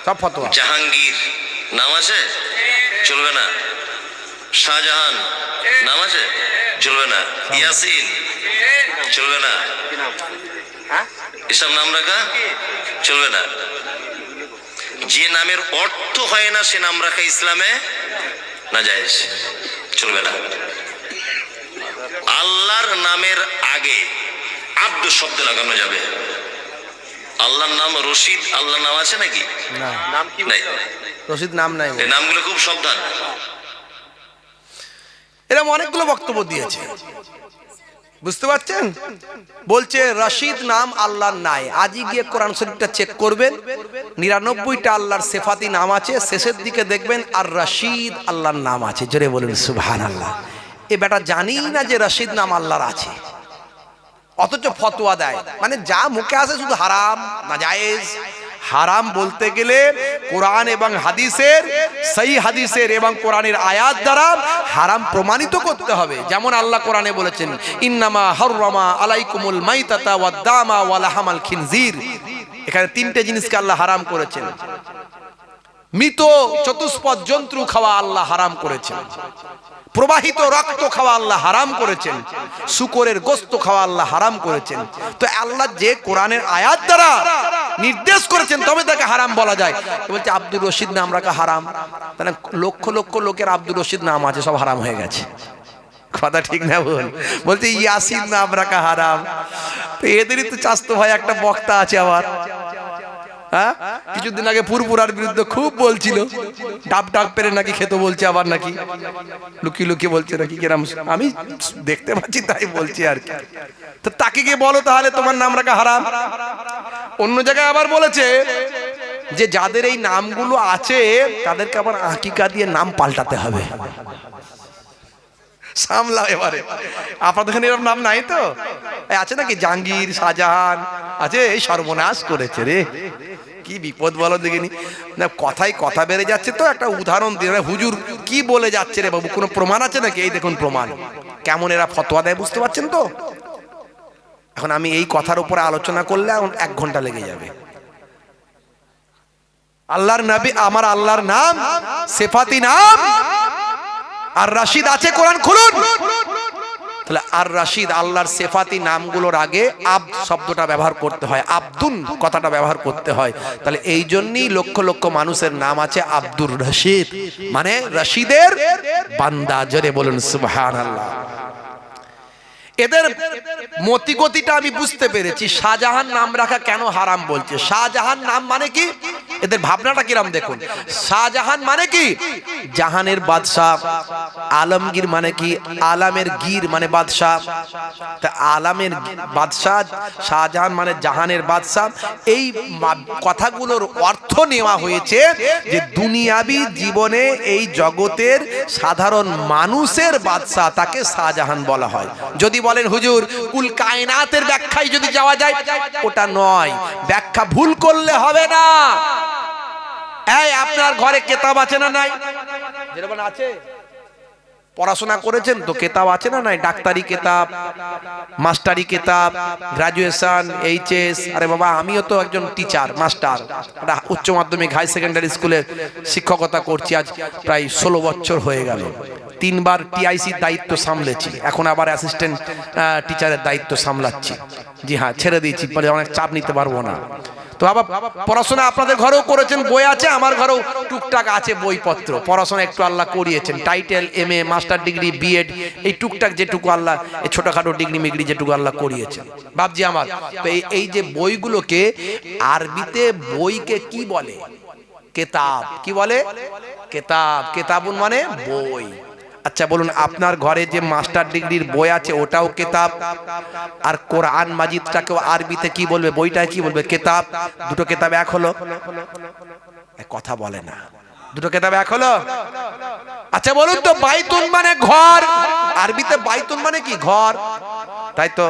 সব ফতোয়া। জাহাঙ্গীর নাম আছে, চলবে না। শাহজাহান নাম আছে, চলবে না। ইয়াসিন চলবে না, এসব নাম রাখা চলবে না। যে নামের অর্থ হয় না সে নাম রাখা ইসলামে নাজায়েজ, চলবে না। আল্লাহর নামের আগে আব্দু শব্দ লাগানো যাবে। আল্লাহর নাম রশিদ, আল্লাহর নাম আছে নাকি? নাম কি নাই, রশিদ নাম নাই। এই নামগুলো খুব সাবধান। এরকম অনেকগুলো বক্তব্য দিয়েছে, বুঝতে পারছেন? বলছে রশিদ নাম আল্লাহর নাই। আজই গিয়ে কোরআন শরীফটা চেক করবেন, 99টা আল্লাহর সিফাতি নাম আছে, শেষের দিকে দেখবেন আর রশিদ আল্লাহর নাম আছে। জোরে বলুন সুবহানাল্লাহ। এ বেটা জানি না যে রশিদ নাম আল্লাহর আছে, অথচ ফতোয়া দেয়। মানে যা মুখে আসে শুধু হারাম নাজায়েজ। হারাম বলতে গেলে কোরআন এবং হাদিসের, সহি হাদিসের এবং কোরআনের আয়াত দ্বারা হারাম প্রমাণিত করতে হবে। যেমন আল্লাহ কোরআনে বলেছেন, ইন্নামা হাররামা আলাইকুমুল মাইতাতা ওয়াদ দামা ওয়া লাহামাল খিনজির। এখানে তিনটে জিনিসকে আল্লাহ হারাম করেছেন। মৃত চতুষ্পদ জন্তু খাওয়া আল্লাহ হারাম করেছেন, প্রবাহিত রক্ত খাওয়া আল্লাহ হারাম করেছেন, শূকরের গোশত খাওয়া আল্লাহ হারাম করেছেন। তো আল্লাহ যে কোরআনের আয়াত দ্বারা নির্দেশ করেছেন তবে তাকে হারাম বলা যায়। বলছে আব্দুর রশিদ নাম রাখা হারাম, তাহলে লক্ষ লক্ষ লোকের আব্দুর রশিদ নাম আছে, সব হারাম হয়ে গেছে। কথা ঠিক না বল? বলছে ইয়াসিন নাম রাখা হারাম। তো এদেরই তো চাস্তো ভাই একটা বক্তা আছে আবার, হ্যাঁ, কিছুদিন আগে পুরপুরার বিরুদ্ধে খুব বলছিল, ডাব ডাব পেরে নাকি খেতে বলছে, আবার নাকি লুকিয়ে লুকিয়ে বলছে নাকি, কিরম আমি দেখতে পাচ্ছি তাই বলছি আর কি। তো তাকে গিয়ে বলো তাহলে তোমার নাম রাখা হারাম। অন্য জায়গায় আবার বলেছে যে যাদের এই নামগুলো আছে তাদেরকে আবার আকিকা দিয়ে নাম পাল্টাতে হবে। সামলাও এবারে, আপনাদের এখানে এরকম নাম নাই তো? আছে নাকি জাহাঙ্গীর, শাহজাহান আছে? এই সর্বনাশ করেছে রে, কি বিপদ বলো দেখিনি। না কথাই কথা বেড়ে যাচ্ছে। তো একটা উদাহরণ দিয়ে, হুজুর কি বলে যাচ্ছে রে বাবু, কোনো প্রমাণ আছে নাকি? এই দেখুন প্রমাণ, কেমন এরা ফতোয়া দেয়, বুঝতে পারছেন তো? এখন আমি এই কথার উপরে আলোচনা করলে এখন 1 ঘন্টা লেগে যাবে। আল্লাহর নবী, আমার আল্লাহর নাম সিফাতি নাম আর রশিদ আছে, কোরআন খুলুন। তাহলে আর রশিদ আল্লাহর সিফাতি নামগুলোর আগে আব্দ শব্দটা ব্যবহার করতে হয়, আব্দুন কথাটা ব্যবহার করতে হয়। তাহলে এই জন্যই লক্ষ লক্ষ মানুষের নাম আছে আব্দুর রশিদ, মানে রশিদের বান্দা। জোরে বলুন সুবহানাল্লাহ। এদের মতিগতিটা আমি বুঝতে পেরেছি। শাহজাহান নাম রাখা কেন হারাম বলছে? শাহজাহান নাম মানে কি, এদের ভাবনাটা কিরাম দেখুন। শাহজাহান মানে কি? জাহানের বাদশাহ। আলমগীর মানে কি? আলামের গীর মানে বাদশাহ। তা আলামের বাদশাহ, শাহজাহান মানে জাহানের বাদশাহ। এই কথাগুলোর অর্থ নেওয়া হয়েছে যে দুনিয়াবি জীবনে এই জগতের সাধারণ মানুষের বাদশাহ, তাকে শাহজাহান বলা হয়। যদি বলেন হুজুর কুল কায়নাতের ব্যাখ্যায় যদি যাওয়া যায়, ওটা নয়, ব্যাখ্যা ভুল করলে হবে না। এই আপনার ঘরে কিতাব আছে না নাই? যেরকম আছে, পড়াশোনা করেছেন তো, কিতাব আছে না নাই? ডাক্তারি কিতাব, মাস্টারি কিতাব, গ্রাজুয়েশন, এইচএস। আরে বাবা, আমিও তো একজন টিচার, মাস্টার, উচ্চ মাধ্যমিক হাই সেকেন্ডারি স্কুলের শিক্ষকতা করছি, আজ প্রায় 16 বছর হয়ে গেল। 3 বার টিআইসির দায়িত্ব সামলেছি, এখন আবার অ্যাসিস্ট্যান্ট টিচারের দায়িত্ব সামলাচ্ছি। জি হ্যাঁ, ছেড়ে দিয়েছি, অনেক চাপ নিতে পারবো না। তো আবার পড়াশোনা আপনাদের ঘরেও করেছেন, বই আছে, আমার ঘরেও টুকটাক আছে বইপত্র। পড়াশোনা একটু আল্লাহ করিয়েছেন, title, MA, master degree, BEd, এই টুকটাক যেটুকু আল্লাহ, এই ছোটখাটো ডিগ্রি মিগ্রি যেটুকু আল্লাহ করিয়েছেন বাপজি আমার। তো এই যে বইগুলোকে আরবিতে বইকে কি বলে? কেতাব। কি বলে? কেতাব। কেতাবুন মানে বই। আচ্ছা বলুন, আপনার ঘরে যে মাস্টার ডিগ্রির বই আছে ওটাও কেতাব, আর কোরআন মাজিদটাকেও আরবিতে কি বলবে? বইটাকে কি বলবে? কেতাব। দুটো কেতাব এক হলো? কথা বলে না। দুটো কেতাব এক হলো? আচ্ছা বলুন তো, বাইতুন মানে ঘর, আরবিতে বাইতুন মানে কি? ঘর। তাই তো।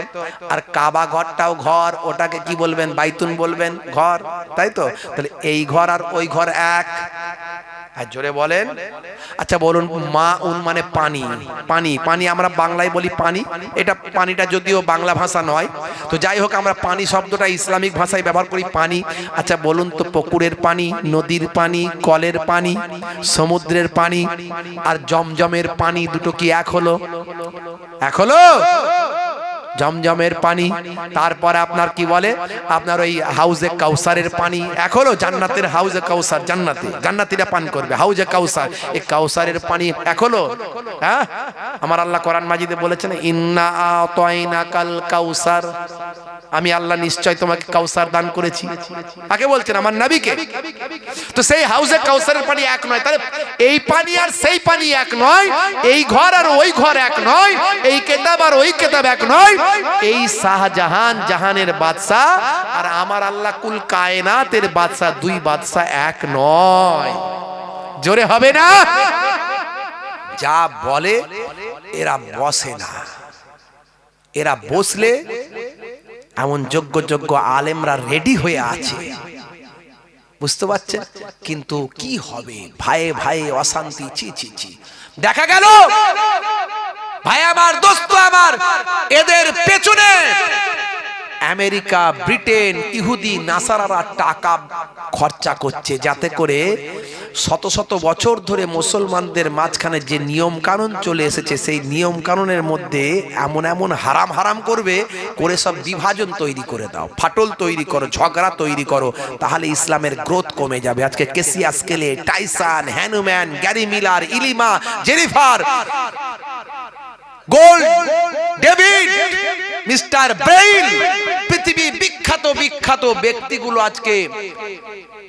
আর কাবা ঘরটাও ঘর, ওটাকে কি বলবেন? বাইতুন বলবেন, ঘর, তাই তো। তাহলে এই ঘর আর ওই ঘর এক। আর জোরে বলেন। আচ্ছা বলুন, মা উন মানে পানি, পানি, পানি আমরা বাংলায় বলি পানি, এটা পানিটা যদিও বাংলা ভাষা নয়, তো যাই হোক আমরা পানি শব্দটা ইসলামিক ভাষায় ব্যবহার করি, পানি। আচ্ছা বলুন তো, পুকুরের পানি, নদীর পানি, কলের পানি, সমুদ্রের পানি আর জমজমের পানি দুটো কি এক হলো? এক হলো? জমজমের পানি, তারপরে আপনার কি বলে, আপনার ওই হাউজে কাউসারের পানি এক হলো? জান্নাতের হাউজে কাউসার, জান্নাতে জান্নাতীরা পান করবে হাউজে কাউসার, এই কাউসারের পানি এক হলো? হ্যাঁ, আমার আল্লাহ কোরআন মাজিদে বলেছেন, ইন্না আতাইনাকাল কাউসার, আমি আল্লাহ নিশ্চয় তোমাকে কাউসার দান করেছি। কাকে বলছেন? আমার নবীকে। তো সেই হাউজে কাউসারের পানি এক নয়, তাহলে এই পানি আর সেই পানি এক নয়, এই ঘর আর ওই ঘর এক নয়, এই কিতাব আর ওই কিতাব এক নয়, এই শাহজাহান জাহানের বাদশা আর আমার আল্লাহ কুল কায়নাতের বাদশা, দুই বাদশা এক নয়। জোরে হবে না? যা বলে এরা বসে না, এরা বসলে এমন যোগ্য যোগ্য আলেমরা রেডি হয়ে আছে, বুঝতে পারছেন? কিন্তু কি হবে, ভাইয়ে ভাইয়ে অশান্তি, ছি ছি ছি। দেখা গেল ভাই আমার, দোস্ত আমার, এদের পেছনে আমেরিকা, ব্রিটেন, ইহুদি, নাসারারা টাকা খরচা করছে, যাতে করে শত শত বছর ধরে মুসলমানদের মাঝখানে যে নিয়ম কানুন চলে এসেছে, সেই নিয়ম কানুনের মধ্যে এমন এমন হারাম হারাম করবে, করে সব বিভাজন তৈরি করে দাও, ফাটল তৈরি করো, ঝগড়া তৈরি করো, তাহলে ইসলামের গ্রোথ কমে যাবে। আজকে Cassius Clay, Tyson, Hanuman, Gary Miller, ইলিমা, Jennifer, Gold, David, mister Brain, পৃথিবী বিখ্যাত বিখ্যাত ব্যক্তিগুলো আজকে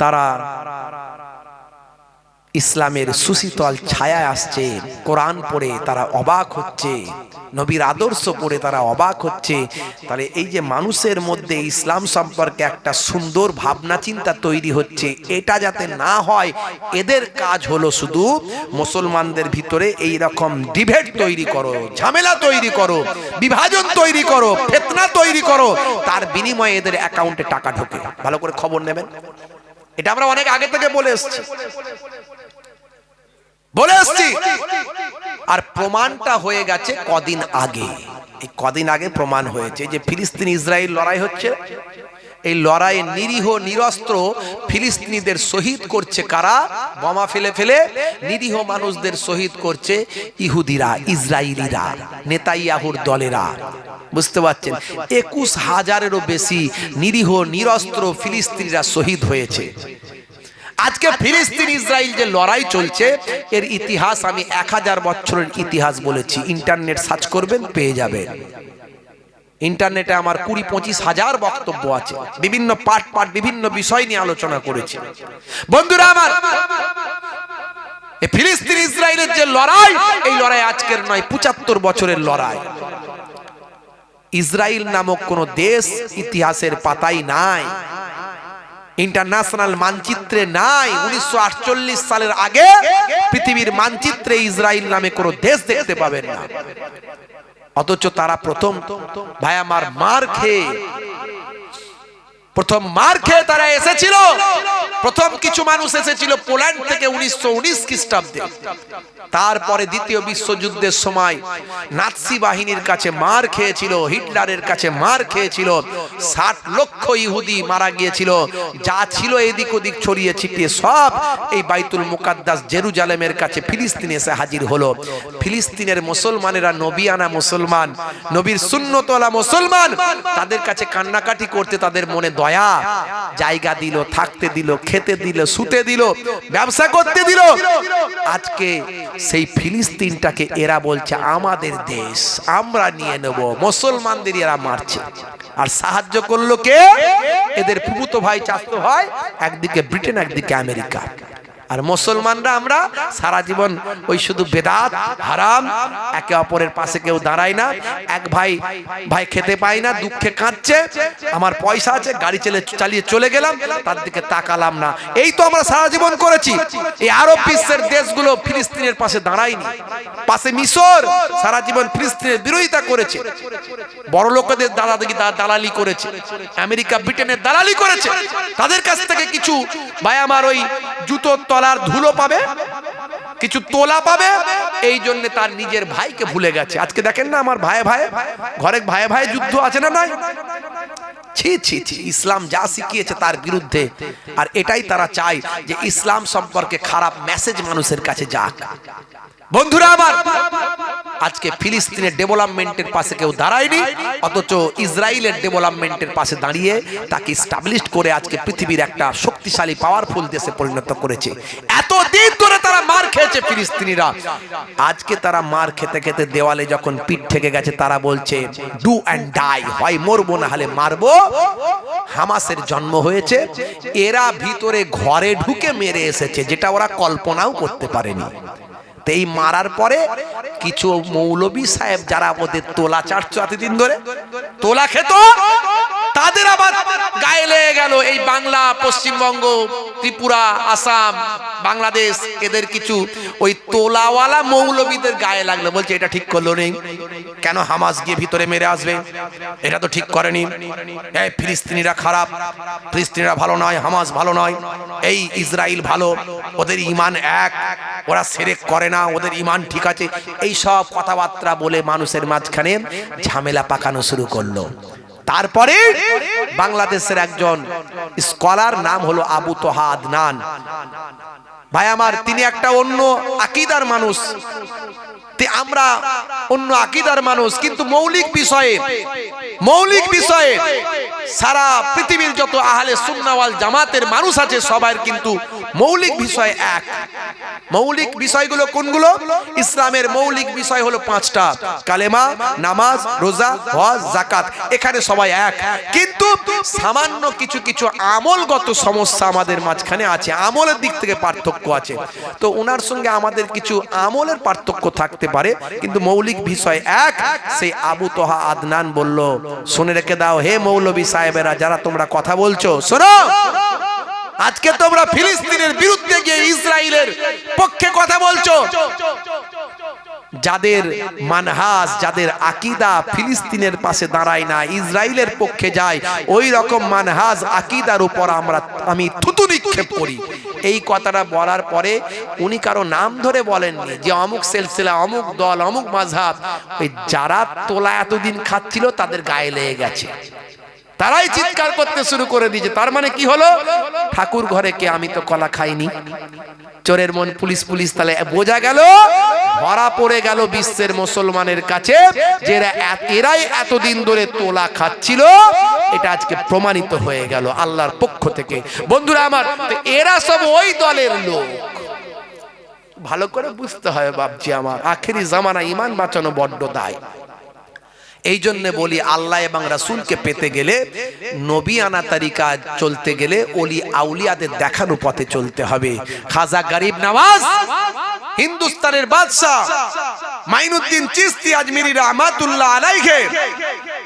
তারা ইসলামের সুশীতল ছায়ায় আসছে, কোরআন পড়ে তারা অবাক হচ্ছে, নবীর আদর্শ পড়ে তারা অবাক হচ্ছে। তাহলে এই যে মানুষের মধ্যে ইসলাম সম্পর্কে একটা সুন্দর ভাবনা চিন্তা তৈরি হচ্ছে, এটা যাতে না হয়, এদের কাজ হলো শুধু মুসলমানদের ভিতরে এই রকম ডিবেট তৈরি করো, ঝামেলা তৈরি করো, বিভাজন তৈরি করো, ফিতনা তৈরি করো, তার বিনিময়ে এদের অ্যাকাউন্টে টাকা ঢোকে। ভালো করে খবর নেবেন, এটা আমরা অনেক আগে থেকে বলে এসেছি, আর প্রমাণটা হয়ে গেছে কদিন আগে। এই কদিন আগে প্রমাণ হয়েছে যে ফিলিস্তিন ইসরায়েল লড়াই হচ্ছে, এই লড়াইয়ে নিরীহ নিরস্ত্র ফিলিস্তিনিদের শহীদ করছে কারা? বোমা ফেলে ফেলে নিরীহ মানুষদের শহীদ করছে ইহুদিরা, ইসরায়েলিরা, নেতাইয়াহুর দলেরা। বুঝতে পারছেন? 21,000-এরও বেশি নিরীহ নিরস্ত্র ফিলিস্তিনিরা শহীদ হয়েছে। আজকে ফিলিস্তিন ইসরায়েল যে লড়াই চলছে, এর ইতিহাস আমি 1000 বছরের ইতিহাস বলেছি, ইন্টারনেট সার্চ করবেন পেয়ে যাবেন। ইন্টারনেটে আমার 20-25 হাজার বক্তব্য আছে, বিভিন্ন পার্ট পার্ট বিভিন্ন বিষয় নিয়ে আলোচনা করেছি। বন্ধুরা আমার, এই ফিলিস্তিন ইসরায়েলের যে লড়াই, এই লড়াই আজকের নয়, 75 বছরের লড়াই। ইসরায়েল নামক কোন দেশ ইতিহাসের পাতায় নাই, ইন্টারন্যাশনাল মানচিত্রে নাই। 1948 সালের আগে পৃথিবীর মানচিত্রে ইসরায়েল নামে কোনো দেশ দেখতে পাবেন না। অথচ তারা প্রথম, ভাই আমার, মার খেয়ে তারা এসেছিল। প্রথম কিছু মানুষ এসেছিল পোল্যান্ড থেকে 1919 খ্রিস্টাব্দে। তারপরে দ্বিতীয় বিশ্বযুদ্ধের সময় নাৎসি বাহিনীর কাছে মার খেয়েছিল, হিটলারের কাছে মার খেয়েছিল, 60 লক্ষ ইহুদি মারা গিয়েছিল। যা ছিল এদিক ওদিক ছড়িয়ে ছিটিয়ে সব এই বাইতুল মুকাদ্দাস জেরুজালেমের কাছে ফিলিস্তিন এসে হাজির হলো। ফিলিস্তিনের মুসলমানেরা নবিয়ানা মুসলমান, নবীর সুন্নতওয়ালা মুসলমান, তাদের কাছে কান্নাকাটি করতে তাদের মনে দয়া, জায়গা দিল, থাকতে দিল, খেতে দিল, শুতে দিল, ব্যবসা করতে দিল। আজকে সেই ফিলিস্তিনটাকে এরা বলছে আমাদের দেশ, আমরা নিয়ে নেব। মুসলমানদের এরা মারছে, আর সাহায্য করলো কে? এদের ফুফুতো ভাই, চাচতো ভাই, একদিকে ব্রিটেন, একদিকে আমেরিকা। আর মুসলমানরা আমরা সারা জীবন ওই শুধু বেদাত হারাম, একে অপরের পাশে কেউ দাঁড়ায় না। এক ভাই খেতে পায় না, দুঃখে কাঁদছে, আমার পয়সা আছে গাড়ি চালিয়ে চলে গেলাম, তার দিকে তাকালাম না। এই তো আমরা সারা জীবন করেছি। এই আরব বিশ্বের দেশগুলো ফিলিস্তিনের পাশে দাঁড়ায়নি, পাশে মিশর সারা জীবন ফিলিস্তিনের বিরোধিতা করেছে, বড় লোকদের দালালি করেছে, আমেরিকা ব্রিটেনের দালালি করেছে। তাদের কাছ থেকে কিছু ভাই আমার ওই জুতোর তলার ধুলো পাবে, কিছু তোলা পাবে, এই জন্য তার নিজের ভাইকে ভুলে গেছে। আজকে দেখেন না আমার ভাই ঘরে ভাই যুদ্ধ আছে না নাই? ছি ছি ছি, ইসলাম যা শিখিয়েছে তার বিরুদ্ধে। আর এটাই তারা চায় যে ইসলাম সম্পর্কে খারাপ মেসেজ মানুষের কাছে যাক। বন্ধুরা আমার, আজকে ফিলিস্তিনের ডেভেলপমেন্টের পাশে কেউ দাঁড়ায়নি, অথচ ইসরায়েলের ডেভেলপমেন্টের পাশে দাঁড়িয়ে তাকে এস্টাবলিশ করে আজকে পৃথিবীর একটা শক্তিশালী পাওয়ারফুল দেশে পরিণত করেছে। এতদিন ধরে তারা মার খেয়েছে ফিলিস্তিনিরা, আজকে তারা মার খেতে খেতে দেওয়ালে যখন পিঠ থেকে গেছে, তারা বলছে ডু অ্যান্ড ডাই, হয় মরবো না হলে মারবো। হামাসের জন্ম হয়েছে, এরা ভিতরে ঘরে ঢুকে মেরে এসেছে, যেটা ওরা কল্পনাও করতে পারেনি। এই মারার পরে কিছু মৌলবী সাহেব যারা ওদের তোলা চাটছো এতদিন ধরে তোলা খেত, তাদের আবার গায়ে লেগে গেল এই বাংলা, পশ্চিমবঙ্গ, ত্রিপুরা, আসাম, বাংলাদেশ, এদের কিছু ওই তোলাওয়ালা মৌলবীদের গায়ে লাগলো। বলছে এটা ঠিক করলো নেই, কেন হামাস গিয়ে ভিতরে মেরে আসবে, এটা তো ঠিক করেনি, এই ফিলিস্তিনিরা খারাপ, ফিলিস্তিনিরা ভালো নয়, হামাস ভালো নয়, এই ইসরায়েল ভালো, ওদের ঈমান এক, ওরা শিরক করে না, ওদের ঈমান ঠিক আছে। এই সব কথাবার্তা বলে মানুষের মাঝখানে ঝামেলা পাকানো শুরু করলো। তারপরে বাংলাদেশের একজন স্কলার, নাম হলো আবু তোহা আদনান ভাই আমার, তিনি একটা অন্য আকীদার মানুষ, আমরা অন্য আকীদার মানুষ, কিন্তু মৌলিক বিষয়ে সারা পৃথিবীর যত আহলে সুন্নাহ ওয়াল জামাতের মানুষ আছে সবার কিন্তু মৌলিক বিষয় এক। মৌলিক বিষয়গুলো কোনগুলো? ইসলামের মৌলিক বিষয় হলো 5টা, কালেমা, নামাজ, রোজা, হজ, যাকাত, এখানে সবাই এক। কিন্তু সামান্য কিছু কিছু আমলগত সমস্যা আমাদের মাঝখানে আছে, আমলের দিক থেকে পার্থক্য আছে। তো ওনার সঙ্গে আমাদের কিছু আমলের পার্থক্য থাকতে পারে, কিন্তু মৌলিক বিষয় এক। সেই আবু তোহা আদনান বলল, শুনে রেখে দাও হে মৌলবী সাহেবেরা, যারা তোমরা কথা বলছো, শোনো, আজকে তোমরা ফিলিস্তিনের বিরুদ্ধে গিয়ে ইসরায়েলের পক্ষে কথা বলছো, যাদের মানহাজ, যাদের আকীদা ফিলিস্তিনের পাশে দাঁড়ায় না, ইসরায়েলের পক্ষে যায়, ওই রকম মানহাজ আকীদার উপর আমি থুতু নিক্ষেপ করি। এই কথাটা বলার পরে উনি কারো নাম ধরে বলেননি যে অমুক সিলসিলা, অমুক দল, অমুক মাযহাব, ওই যারা তোলা এতদিন খাচ্ছিল তাদের গায়ে লেগে গেছে, তারাই চিৎকার করতে শুরু করে দিয়েছে। তার মানে কি হলো? ঠাকুর ঘরে কে, আমি তো কলা খাইনি, চোরের মন পুলিশ, তাহলে বোঝা গেল, ধরা পড়ে গেল বিশ্বের মুসলমানের কাছে যে এরাই এতদিন ধরে তোলা খাচ্ছিল। এটা আজকে প্রমাণিত হয়ে গেল আল্লাহর পক্ষ থেকে। বন্ধুরা আমার, এরা সব ওই দলের লোক, ভালো করে বুঝতে হয় বাপজি আমার, আখেরি জামানা ঈমান বাঁচানো বড্ড দায়। এই জন্য বলি, আল্লাহ এবং রাসূলকে পেতে গেলে, নবী আনা তারিকা চলতে গেলে ওলি আউলিয়াদের দেখানো পথে চলতে হবে। খাজা গরিব নওয়াজ, হিন্দুস্তানের বাদশা মাইনুদ্দিন চিশতি আজমিরি রহমাতুল্লাহ আলাইহি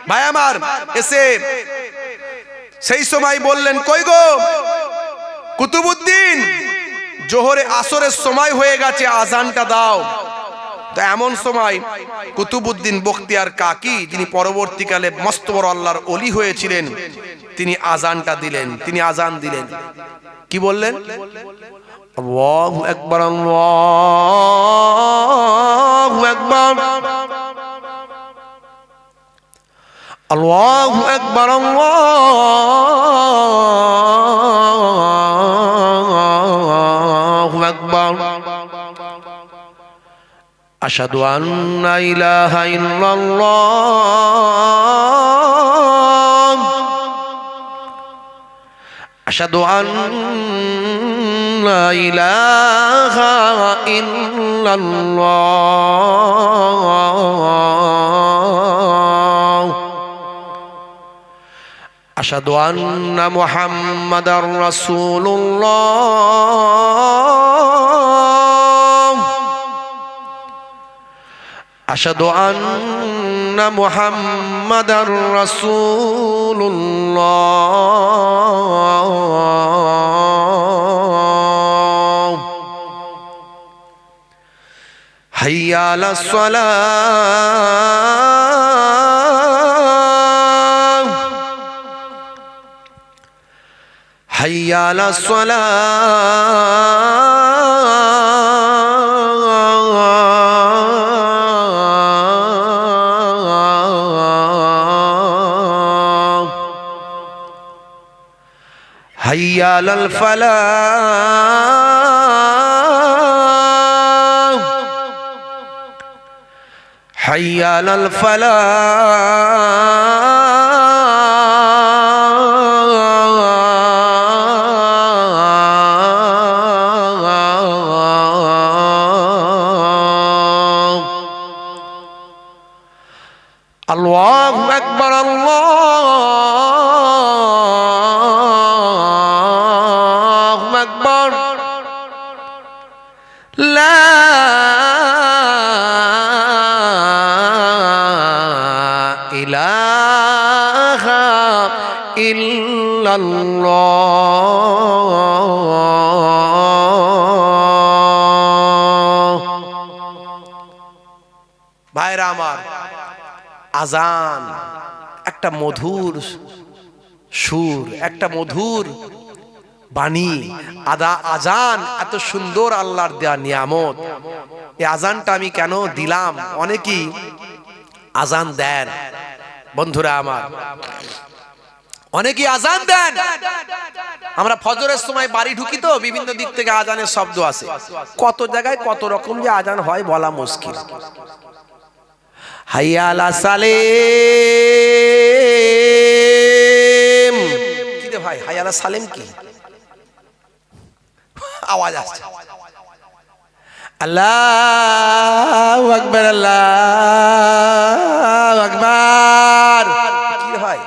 ভাই আমার, এসে সেই সময় বললেন, কই গো কুতুবউদ্দিন, জোহরে আসরের সময় হয়ে গেছে, আজানটা দাও। তো এমন সময় কুতুবউদ্দিন বখতিয়ার কাকি, যিনি পরবর্তীকালে মস্ত বড় আল্লাহর ওলি হয়েছিলেন, তিনি আজানটা দিলেন। তিনি আজান দিলেন, কি বললেন? আল্লাহু আকবার, আল্লাহু আকবার, আল্লাহু আকবার, আল্লাহু আকবার, আশহাদু আন্না ইলাহা ইল্লাল্লাহ, আশহাদু আন্না ইলাহা ইল্লাল্লাহ, আশহাদু আন্না মুহাম্মাদার রাসূলুল্লাহ আশহাদু আন্না মুহাম্মাদার রাসূলুল্লাহ হাইয়া আলাস সালাহ হাইয়া আলাস সালাহ হাইয়া আলাল ফালাহ হাইয়া আলাল ফালাহ আল্লাহু আকবার আল্লাহু আকবার লা ইলাহা ইল্লাল্লাহ। ভাইরা আমার, আজান একটা মধুর সুর, একটা মধুর বাণী। আজান এত সুন্দর আল্লাহর দেয়া নিয়ামত। এই আজানটা আমি কেন দিলাম? অনেকেই আজান দেন বন্ধুরা আমার, অনেকেই আজান দেন। আমরা ফজরের সময় বাড়ি ঢুকি তো বিভিন্ন দিক থেকে আজানের শব্দ আসে। কত জায়গায় কত রকম যে আজান হয় বলা মুশকিল। হাইয়া আলা সালেম, কি রে ভাই, হাইয়া আলা সালেম কি আওয়াজ আসছে? আল্লাহু আকবার, আল্লাহু আকবার। কি ভাই,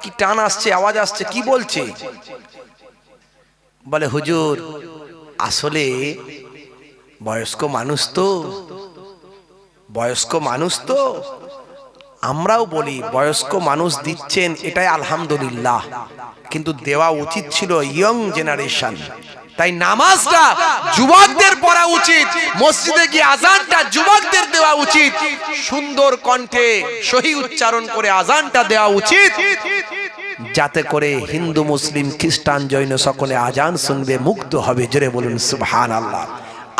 কি টান আসছে, আওয়াজ আসছে, কি বলছে? বলে হুজুর আসলে বয়স্ক মানুষ তো, বয়স্ক মানুষ তো, আমরাও বলি বয়স্ক মানুষ দিচ্ছেন, এটাই আলহামদুলিল্লাহ, কিন্তু দেওয়া উচিত ছিল ইয়ং জেনারেশন। তাই নামাজটা যুবকদের পড়া উচিত, মসজিদে গিয়ে আজানটা যুবকদের দেওয়া উচিত, সুন্দর কণ্ঠে সহি উচ্চারণ করে আজানটা দেওয়া উচিত, যাতে করে হিন্দু মুসলিম খ্রিস্টান জৈন সকলে আজান শুনবে, মুগ্ধ হবে। জোরে বলুন সুবহানাল্লাহ।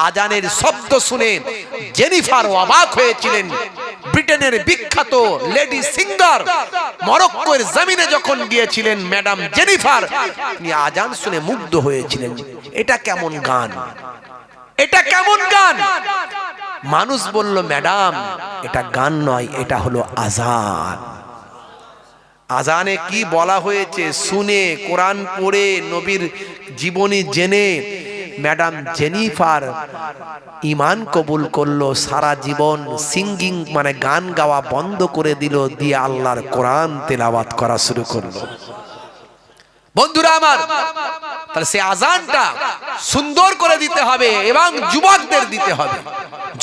আজানের শব্দ শুনে জেনিফার অবাক হয়েছিলেন। ব্রিটেনের বিখ্যাত লেডি সিঙ্গার মরক্কোর জমিনে যখন গিয়েছিলেন ম্যাডাম জেনিফার, তিনি আজান শুনে মুগ্ধ হয়েছিলেন। এটা কেমন গান, এটা কেমন গান? মানুষ বলল ম্যাডাম এটা গান নয়, এটা হলো আজান। আজানে কি বলা হয়েছে শুনে, কোরআন পড়ে, নবীর জীবনী জেনে ম্যাডাম জেনিফার ঈমান কবুল করলো। সারা জীবন সিঙ্গিং মানে গান গাওয়া বন্ধ করে দিল, দিয়ে আল্লাহর কোরআন তেলাওয়াত করা শুরু করলো। বন্ধুরা আমার, তাহলে সে আজানটা সুন্দর করে দিতে হবে এবং যুবকদের দিতে হবে,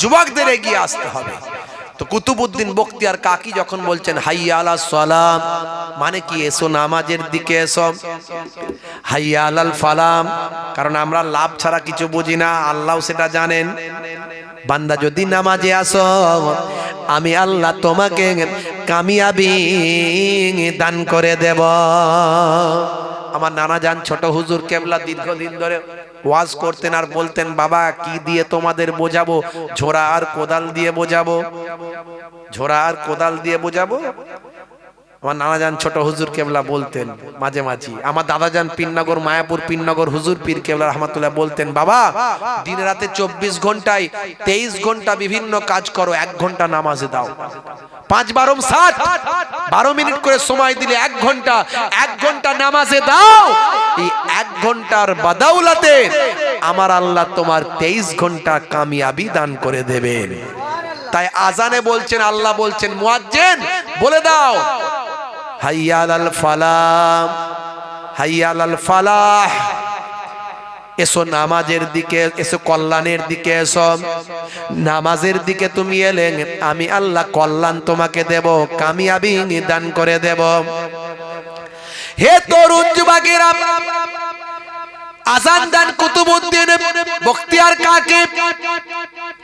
যুবকদের এগিয়ে আসতে হবে। তো কুতুবউদ্দিন বখতিয়ার কাকি যখন বলছেন হাইয়া আলাস সালাম, মানে কি এসো নামাজের দিকে এসো। হাইয়া আলাল ফালাম, কারণ আমরা লাভ ছাড়া কিছু বুঝি না, আল্লাহ সেটা জানেন। বান্দা যদি নামাজে আসো, আমি আল্লাহ তোমাকে কামিয়াবি দান করে দেব। আমার নানা জান ছোট হুজুর কেবলা দীর্ঘদিন ধরে ওয়াজ করতেন আর বলতেন, বাবা কি দিয়ে তোমাদের বোঝাবো, ঝোড়া আর কোদাল দিয়ে বোঝাবো, ঝোড়া আর কোদাল দিয়ে বোঝাবো। আমার নানা জান ছোট হুজুর কেবলা বলতেন মাঝে মাঝে। আমার দাদা জান পীরনগর মায়াপুর পীরনগর হুজুর পীর কেবলা রহমাতুল্লাহ বলতেন, বাবা দিন রাতে 24 ঘন্টায় 23 ঘন্টা বিভিন্ন কাজ করো, 1 ঘন্টা নামাজে দাও। 5-12 12 মিনিট করে সময় দিলে 1 ঘন্টা, 1 ঘন্টা নামাজে দাও। এই 1 ঘন্টার বাদাউলাতে আমার আল্লাহ তোমার 23 ঘন্টা কামিয়াবি দান করে দেবেন। তাই আজানে বলছেন, আল্লাহ বলছেন মুয়াজ্জিন বলে দাও হাইয়া আলাল ফালাহ, হাইয়া আলাল ফালাহ। এসো নামাজের দিকে, এসো কল্যাণের দিকে এসো। নামাজের দিকে তুমি এলে আমি আল্লাহ কল্যাণ তোমাকে দেব, কামিয়াবি দান করে দেব। হে তরুণ যুবকেরা, আজান দান কুতুবউদ্দিন বখতিয়ার কাকি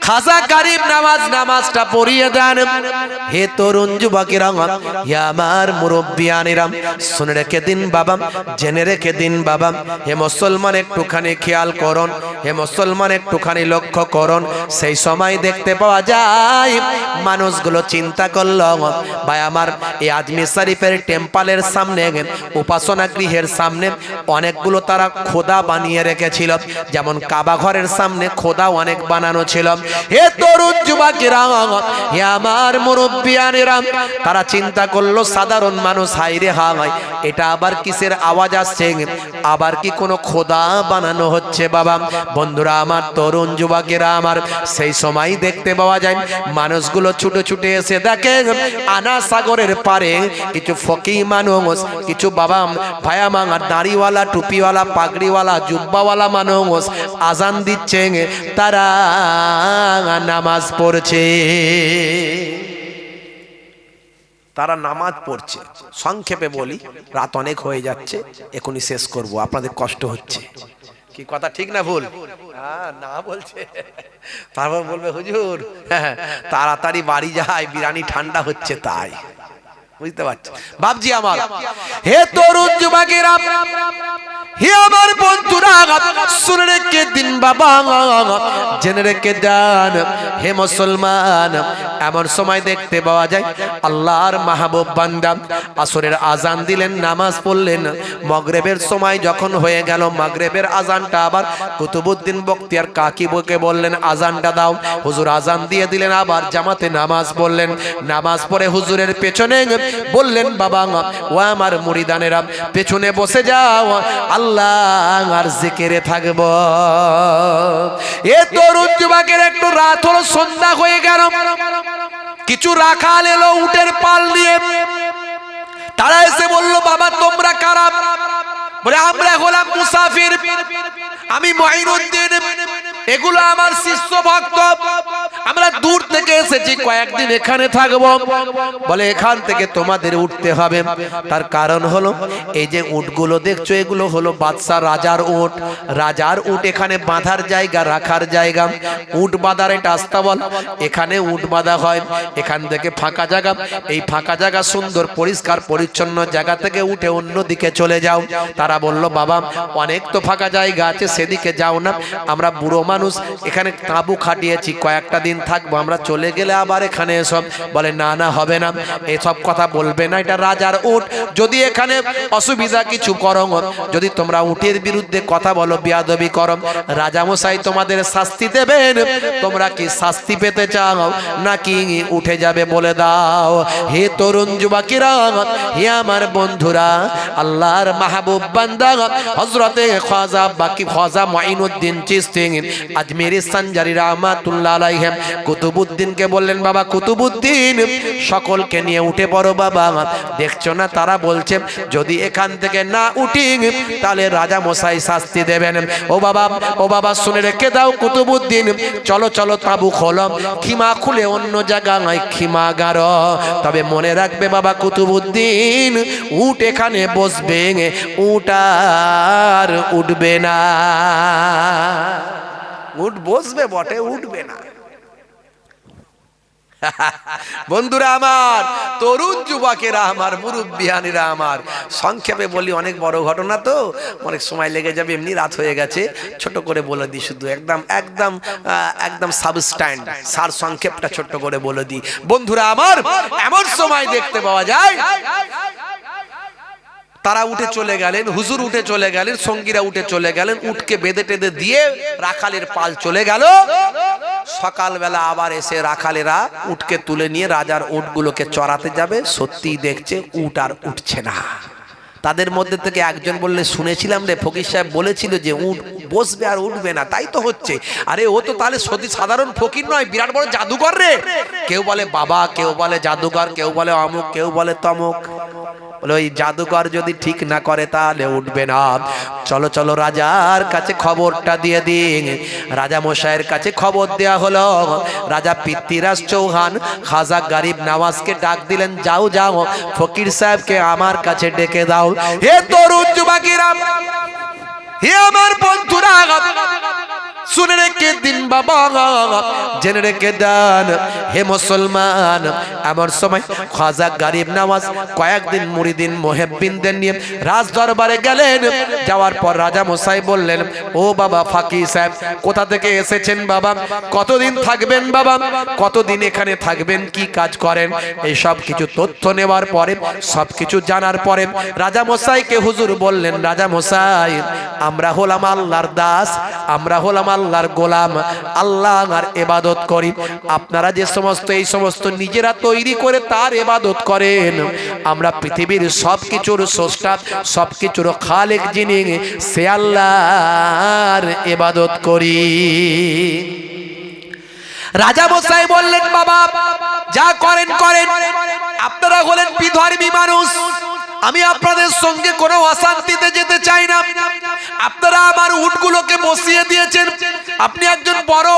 খাজা কারিম নামাজটা পড়িয়ে দেন। হে তরুণ যুবকেরা, হে আমার মুরব্বিয়ানেরা, শুনে রেখে দিন বাবা, জেনে রেখে দিন বাবা। হে মুসলমান একটুখানি খেয়াল করুন, হে মুসলমান একটুখানি লক্ষ্য করুন। সেই সময় দেখতে পাওয়া যায় মানুষগুলো চিন্তা করলো, ভাই আমার এই আজমির শরীফের টেম্পলের সামনে, উপাসনা গৃহের সামনে অনেকগুলো তারা খোদা বানিয়ে রেখেছিল, যেমন কাবা ঘরের সামনে খোদা অনেক বানানো ছিল। হে তরুণ যুবকেরা, হে আমার মুরব্বিয়ানেরা, তারা চিন্তা করলো সাধারণ মানুষ, হাই রে হাই, এটা আবার কিসের আওয়াজ আসছে? আবার কি কোনো খোদা বানানো হচ্ছে বাবা? বন্ধুরা আমার, তরুণ যুবকেরা আমার, সেই সময় দেখতে পাওয়া যায় মানুষগুলো ছুটে ছুটে এসে দেখে আনা সাগরের পারে কিছু ফকি মানুষ, কিছু বাবা ভায়া মাঙা দাড়িওয়ালা, টুপিওয়ালা, পাগড়িওয়ালা, জুব্বাওয়ালা মানুষ আজান দিচ্ছে, তারা নামাজ পড়ছে। তারা নামাজ পড়ছে। সংক্ষেপে বলি, রাত অনেক হয়ে যাচ্ছে, এখনই শেষ করব, আপনাদের কষ্ট হচ্ছে। কি কথা ঠিক না ভুল? না বলছে, তারপর বলবে হুজুর তাড়াতাড়ি বাড়ি যায়, বিরিয়ানি ঠান্ডা হচ্ছে তাই। বুঝতে পারছি বাপজি আমার। হে তরুণ যুবকেরা, হে আমার বন্ধুরা, শুনে রেখে দিন বাবা, জেনে রেখে দেন। হে মুসলমান, এমন সময় দেখতে পাওয়া যায় আল্লাহর মাহবুব বান্দা আসরের আজান দিলেন, নামাজ পড়লেন। মাগরিবের সময় যখন হয়ে গেল, মাগরিবের আজানটা আবার কুতুবউদ্দিন বখতিয়ার কাকি বকে বললেন আজানটা দাও। হুজুর আজান দিয়ে দিলেন, আবার জামাতে নামাজ পড়লেন। নামাজ পড়ে হুজুরের পেছনে বললেন বাবা ও আমার মুরিদানেরা, পেছনে বসে যাও, আল্লাহ আর জিকিরে থাকব। এ তরুণ যুবকের একটু রাত হলো, সন্ধ্যা হয়ে গেল, কিছু রাখাল এলো উটের পাল নিয়ে। তারা এসে বললো বাবা তোমরা কারা? বলে আমরা হলাম মুসাফির, আমি মঈনুদ্দিন, এগুলো আমার শিষ্য ভক্ত, আমরা দূর থেকে এসেছি, কয়েকদিন এখানে থাকবো। বলে এখান থেকে তোমাদের উঠতে হবে। তার কারণ হলো এই যে উটগুলো দেখছো, এগুলো হলো বাদশা রাজার উট। রাজার উট এখানে বাঁধার জায়গা, রাখার জায়গা। উট বাঁধার এটা আস্তাবল, এখানে উট বাঁধা হয়। এখান থেকে ফাঁকা জায়গা, এই ফাঁকা জায়গা সুন্দর পরিষ্কার পরিচ্ছন্ন জায়গা থেকে উঠে অন্য দিকে চলে যাও। তারা বলল বাবা অনেক তো ফাঁকা জায়গা আছে, সেদিকে যাও না, আমরা বুড়ো মানুষ, এখানে তাঁবু খাটিয়েছি, কয়েকটা দিন থাকবো, আমরা চলে গেলে আবার এখানে এসব। বলে না না, হবে না, এসব কথা বলবে না, এটা রাজার উট। যদি এখানে অসুবিধা কিছু করো, যদি তোমরা উটের বিরুদ্ধে কথা বলো, বেয়াদবি করো, রাজামশাই তোমাদের শাস্তি দেবেন। তোমরা কি শাস্তি পেতে চাও নাকি উঠে যাবে বলে দাও। হে তরুণ যুবকেরা, হে আমার বন্ধুরা, আল্লাহর মাহবুব বান্দা হযরতে খাজা বাকি খাজা মুঈনুদ্দিন চিশতি আজমিরি সঞ্জারি রাহমাতুল্লাহ আলাইহি কুতুবউদ্দিনকে বললেন বাবা কুতুবউদ্দিন, সকলকে নিয়ে উঠে পড়ো বাবা। দেখছো না তারা বলছে যদি এখান থেকে না উঠি তাহলে রাজা মশাই শাস্তি দেবেন। ও বাবা শুনে রেখে দাও কুতুবউদ্দিন, চলো চলো তাঁবু খোলো, খিমা খুলে অন্য জায়গায় খিমা গাড়ো। তবে মনে রাখবে বাবা কুতুবউদ্দিন, উট এখানে বসবে, উট আর উঠবে না। উট বসবে বটে, উঠবে না। বন্ধুরা আমার, তরুণ যুবকেরা আমার, মুরব্বিয়ানেরা আমার, সংক্ষেপে বলি, অনেক বড় ঘটনা তো অনেক সময় লেগে যাবে, এমনি রাত হয়ে গেছে, ছোট করে বলে দিই, শুধু একদম সাবস্ট্যান্ড সার সংক্ষেপটা ছোট্ট করে বলে দিই। বন্ধুরা আমার, এমন সময় দেখতে পাওয়া যায় তারা উঠে চলে গেলেন, হুজুর উঠে চলে গেলেন, সঙ্গীরা উঠে চলে গেলেন, উটকে বেঁধে টেঁধে দিয়ে রাখালের পাল চলে গেল। সকালবেলা আবার এসে রাখালেরা উটকে তুলে নিয়ে রাজার উটগুলোকে চড়াতে যাবে, সত্যি দেখছে উট আর উঠছে না। তাদের মধ্যে থেকে একজন বললে শুনেছিলাম রে, ফকির সাহেব বলেছিল যে উট বসবে আর উঠবে না, তাই তো হচ্ছে। আরে ও তো তাহলে সাধারণ ফকির নয়, বিরাট বড় জাদুকর রে। কেউ বলে বাবা, কেউ বলে জাদুকর, কেউ বলে অমুক, কেউ বলে তমুক। বলে ওই জাদুকর যদি ঠিক না করে তাহলে উঠবে না। চলো চলো রাজার কাছে খবরটা দিয়ে দিন। রাজা মশাইয়ের কাছে খবর দেয়া হলো। রাজা পৃথ্বীরাজ চৌহান খাজা গরিব নওয়াজকে ডাক দিলেন, যাও যাও ফকির সাহেবকে আমার কাছে ডেকে দাও। হে তরুণ যুবকেরা, হে আমার বন্ধুরা, শুনে রেখে দিন বাবা, জেনে রেখে দেন হে মুসলমান। আমার সময় খাজা গরিব নওয়াজ কয়েকদিন মুরিদিন মুহিব্বিনদের নিয়ে রাজ দরবারে গেলেন। যাওয়ার পর রাজা মশাই বললেন, ও বাবা ফাকির সাহেব, কোথা থেকে এসেছেন বাবা? কতদিন থাকবেন বাবা? কতদিন এখানে থাকবেন? কি কাজ করেন? এই সব কিছু তথ্য নেওয়ার পরে, সব কিছু জানার পরে রাজা মশাইকে হুজুর বললেন, রাজা মশাই, আমরা হলাম আল্লাহর দাস, আমরা হলাম আল্লাহর গোলাম, আল্লাহর ইবাদত করি। আপনারা যে সমস্ত এই সমস্ত নিজেরা তৈরি করে তার ইবাদত করেন, আমরা পৃথিবীর সব কিছুর স্রষ্টা, সব কিছুর খালেক যিনি, সে আল্লাহর ইবাদত করি। রাজা মশাই বললেন, বাবা যা করেন করেন, আপনারা হলেন বিধর্মী মানুষ, আমি আপনাদের সঙ্গে কোনো অশান্তিতে যেতে চাই না। আপনারা আমার উটগুলোকে বসিয়ে দিয়েছেন। আপনি একজন বড়